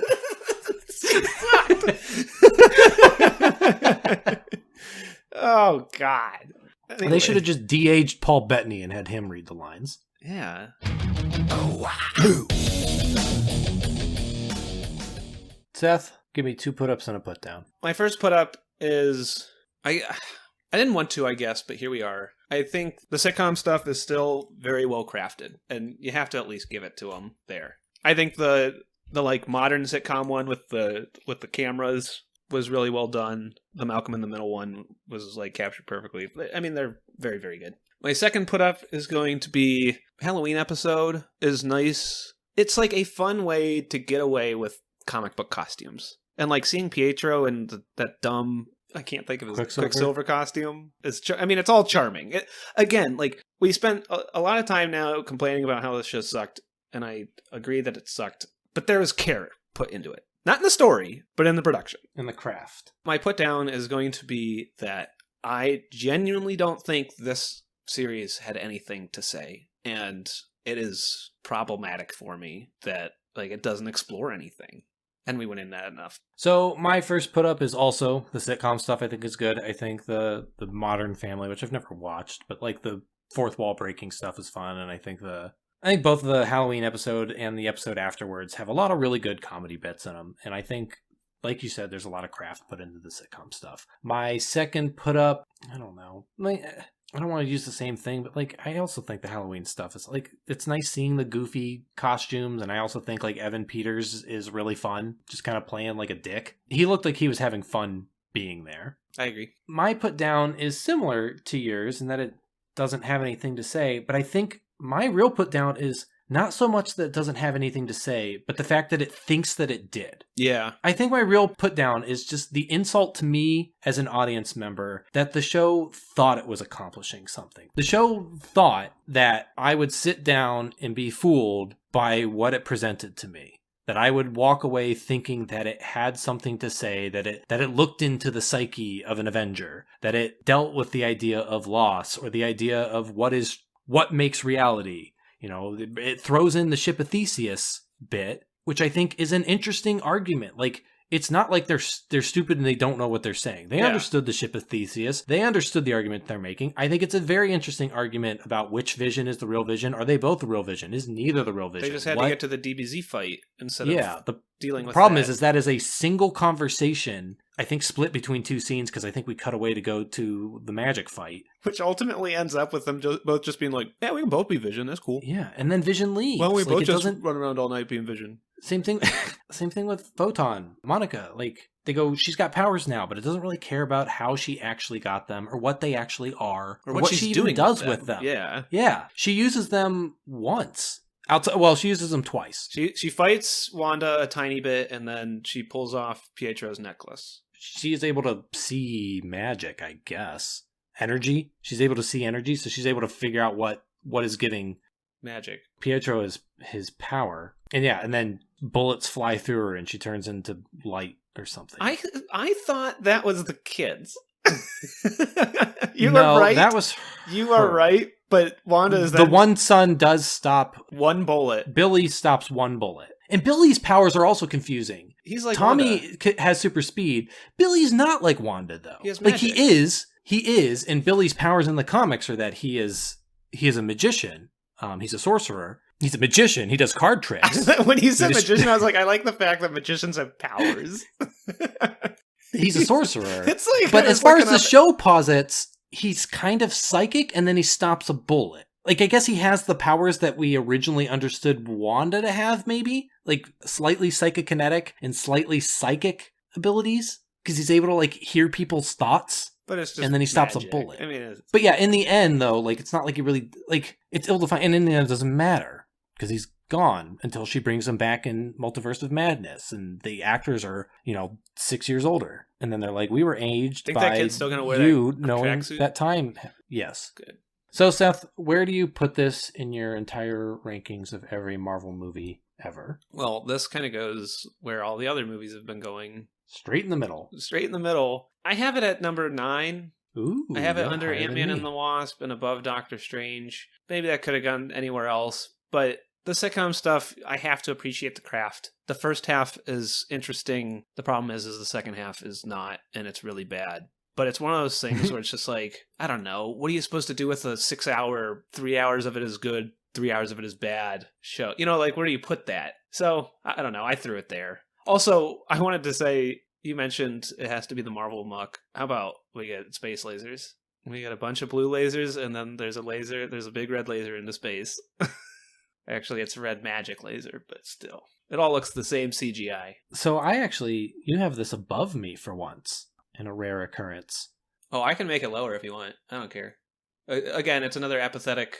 Oh, God. Anyway. They should have just de-aged Paul Bettany and had him read the lines. Yeah. Seth, give me 2 put-ups and a put-down. My first put-up is... I didn't want to, I guess, but here we are. I think the sitcom stuff is still very well crafted, and you have to at least give it to them there. I think the like modern sitcom one with the cameras was really well done. The Malcolm in the Middle one was like captured perfectly. I mean, they're very, very good. My second put up is going to be Halloween episode is nice. It's like a fun way to get away with comic book costumes. And like seeing Pietro and that dumb, I can't think of his Quicksilver costume. It's all charming. Again, like we spent a lot of time now complaining about how this show sucked. And I agree that it sucked. But there was care put into it. Not in the story, but in the production. In the craft. My put down is going to be that I genuinely don't think this series had anything to say. And it is problematic for me that like it doesn't explore anything. And we went into that enough. So my first put up is also the sitcom stuff. I think is good. I think the Modern Family, which I've never watched, but like the fourth wall breaking stuff is fun. And I think both the Halloween episode and the episode afterwards have a lot of really good comedy bits in them. And I think, like you said, there's a lot of craft put into the sitcom stuff. My second put up, I don't know. I don't want to use the same thing, but like I also think the Halloween stuff is like, it's nice seeing the goofy costumes. And I also think like Evan Peters is really fun, just kind of playing like a dick. He looked like he was having fun being there. I agree. My put down is similar to yours in that it doesn't have anything to say, but I think my real put down is not so much that it doesn't have anything to say, but the fact that it thinks that it did. Yeah. I think my real put down is just the insult to me as an audience member that the show thought it was accomplishing something. The show thought that I would sit down and be fooled by what it presented to me. That I would walk away thinking that it had something to say, that it looked into the psyche of an Avenger, that it dealt with the idea of loss or the idea of what makes reality. You know, it throws in the Ship of Theseus bit, which I think is an interesting argument. Like, it's not like they're stupid and they don't know what they're saying. They understood the Ship of Theseus. They understood the argument they're making. I think it's a very interesting argument about which vision is the real vision. Are they both the real vision? Is neither the real vision? They just had to get to the DBZ fight instead of dealing with the problem that. is that is a single conversation I think split between 2 scenes because I think we cut away to go to the magic fight. Which ultimately ends up with them both just being like, yeah, we can both be Vision. That's cool. Yeah, and then Vision leaves. Well, we Like, both it just doesn't... run around all night being Vision. Same thing with Photon. Monica, like, they go, she's got powers now, but it doesn't really care about how she actually got them or what they actually are or what she even does with them. Yeah. Yeah. She uses them once. Well, she uses them twice. She fights Wanda a tiny bit, and then she pulls off Pietro's necklace. She is able to see magic, I guess. Energy. She's able to see energy, so she's able to figure out what is giving magic. Pietro is his power. And yeah, and then bullets fly through her and she turns into light or something. I thought that was the kids. You no, are right. That was You are right, but Wanda is the one son does stop one bullet. Billy stops one bullet. And Billy's powers are also confusing. He's like Tommy has super speed. Billy's not like Wanda though. He has magic. magic. He is, and Billy's powers in the comics are that he is a magician. He's a sorcerer. He's a magician. He does card tricks. When he said magician, I was like, I like the fact that magicians have powers. He's a sorcerer. It's like, but as far as the show posits, he's kind of psychic, and then he stops a bullet. Like, I guess he has the powers that we originally understood Wanda to have, maybe? Like, slightly psychokinetic and slightly psychic abilities? Because he's able to, like, hear people's thoughts. But it's just and then he stops magic. a bullet. I mean, but yeah, in the end, though, like, it's not like he really, like, it's ill-defined, and in the end, it doesn't matter, because he's gone until she brings him back in Multiverse of Madness, and the actors are, 6 years older, and then they're like, we were aged think by that kid's still gonna wear you that knowing tracksuit? that time. Yes. Good. So, Seth, where do you put this in your entire rankings of every Marvel movie ever? Well, this kind of goes where all the other movies have been going. Straight in the middle. Straight in the middle. I have it at number 9. Ooh, I have it yeah, under higher than Ant-Man me. and the Wasp and above Doctor Strange. Maybe that could have gone anywhere else. But the sitcom stuff, I have to appreciate the craft. The first half is interesting. The problem is the second half is not, and it's really bad. But it's one of those things where it's just like, I don't know. What are you supposed to do with a 6 hour, 3 hours of it is good, 3 hours of it is bad show? Like, where do you put that? So, I don't know. I threw it there. Also, I wanted to say, you mentioned it has to be the Marvel Muck. How about we get space lasers? We got a bunch of blue lasers, and then there's a big red laser into space. Actually, it's a red magic laser, but still. It all looks the same CGI. So you have this above me for once, in a rare occurrence. Oh, I can make it lower if you want. I don't care. Again, it's another apathetic.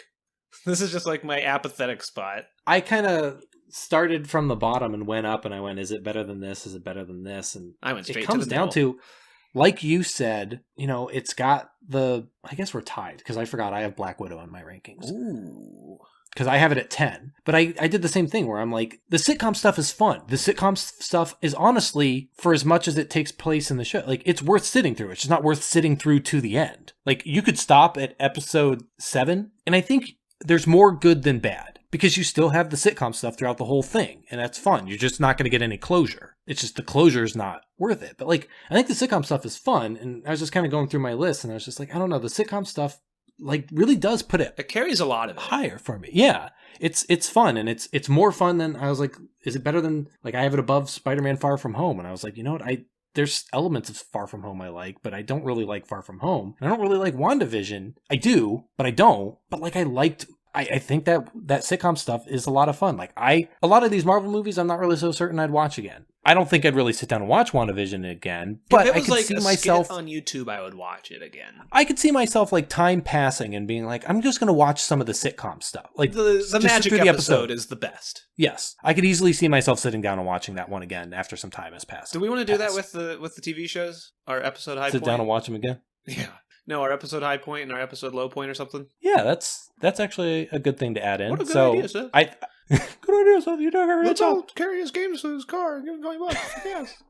This is just like my apathetic spot. I kind of started from the bottom and went up, and I went, is it better than this? Is it better than this? And I went straight it comes to the down middle. to, like you said, it's got I guess we're tied, because I forgot I have Black Widow in my rankings. Ooh. Because I have it at 10. But I did the same thing where I'm like, the sitcom stuff is fun. The sitcom stuff is honestly, for as much as it takes place in the show, like, it's worth sitting through. It's just not worth sitting through to the end. Like, you could stop at episode 7, and I think there's more good than bad. Because you still have the sitcom stuff throughout the whole thing, and that's fun. You're just not going to get any closure. It's just the closure's not worth it. But, like, I think the sitcom stuff is fun, and I was just kind of going through my list, and I was just like, I don't know, the sitcom stuff, like, really does put it carries a lot of it higher for me. Yeah, it's fun, and it's more fun than, I was like, is it better than, like, I have it above Spider-Man Far From Home, and I was like, you know what, there's elements of Far From Home I like, but I don't really like Far From Home. I don't really like WandaVision. I do, but I don't. But, like, I think that sitcom stuff is a lot of fun. Like, a lot of these Marvel movies, I'm not really so certain I'd watch again. I don't think I'd really sit down and watch WandaVision again, but if it I was could like see a myself skit on YouTube, I would watch it again. I could see myself, like, time passing and being like, I'm just going to watch some of the sitcom stuff. Like, The just sit magic through the episode is the best. Yes, I could easily see myself sitting down and watching that one again after some time has passed. Do we want to do that with the TV shows? Our episode high sit point? down and watch them again? Yeah. No, our episode high point and our episode low point or something. Yeah, that's actually a good thing to add in. What a good idea, Seth. Good idea, Seth. You never heard Let's all carry his games to his car and give him $20. Yes.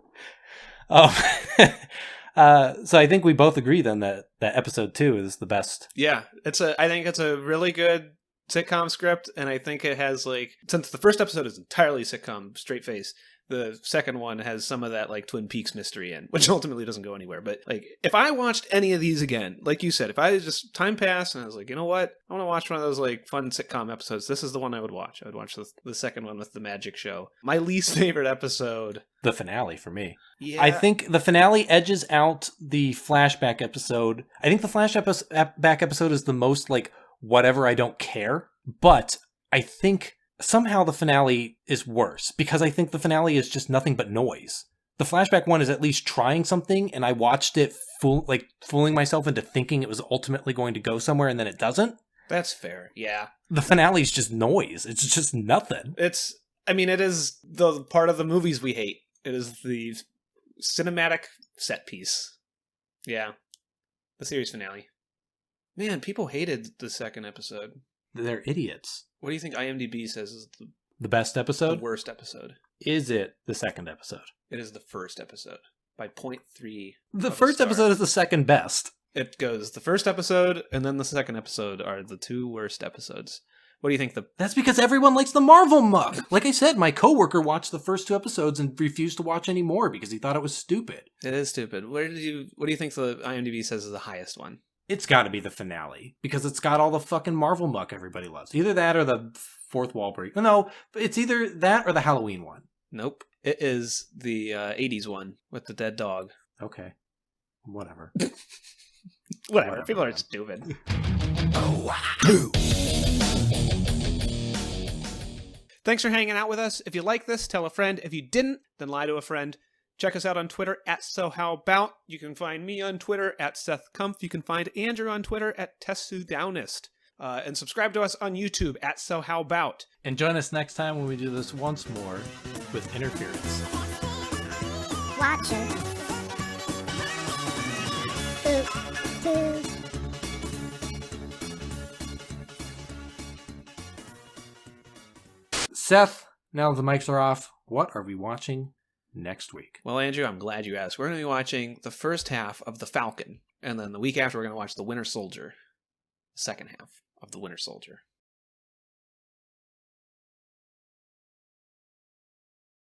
So I think we both agree then that episode 2 is the best. Yeah, I think it's a really good sitcom script, and I think it has, like, since the first episode is entirely sitcom, straight face, the second one has some of that like Twin Peaks mystery in, which ultimately doesn't go anywhere. But like, if I watched any of these again, like you said, if I just time passed and I was like, you know what, I want to watch one of those like fun sitcom episodes, this is the one I would watch. I would watch the second one with the magic show. My least favorite episode, the finale for me. Yeah, I think the finale edges out the flashback episode. I think the flashback episode is the most like whatever, I don't care. But I think somehow the finale is worse because I think the finale is just nothing but noise. The flashback one is at least trying something, and I watched it fooling myself into thinking it was ultimately going to go somewhere, and then it doesn't. That's fair. Yeah. The finale is just noise. It's just nothing. It is the part of the movies we hate. It is the cinematic set piece. Yeah. The series finale. Man, people hated the second episode. They're idiots. What do you think IMDb says is The best episode? the worst episode? Is it the second episode? It is the first episode by 0.3. The of a first star. episode is the second best. It goes the first episode and then the second episode are the two worst episodes. What do you think That's because everyone likes the Marvel muck. Like I said, my coworker watched the first 2 episodes and refused to watch any more because he thought it was stupid. It is stupid. What do you think the IMDb says is the highest one? It's got to be the finale because it's got all the fucking Marvel muck everybody loves. Either that or the fourth wall break. No, it's either that or the Halloween one. Nope. It is the 80s one with the dead dog. Okay. Whatever. Whatever. People are stupid. Thanks for hanging out with us. If you like this, tell a friend. If you didn't, then lie to a friend. Check us out on Twitter at SoHowAbout. You can find me on Twitter at SethKumpf. You can find Andrew on Twitter at TessuDownist. And subscribe to us on YouTube at SoHowAbout. And join us next time when we do this once more with Interference. Watcher. Seth, now the mics are off, what are we watching next week? Well, Andrew, I'm glad you asked. We're going to be watching the first half of The Falcon. And then the week after, we're going to watch The Winter Soldier. The second half of The Winter Soldier.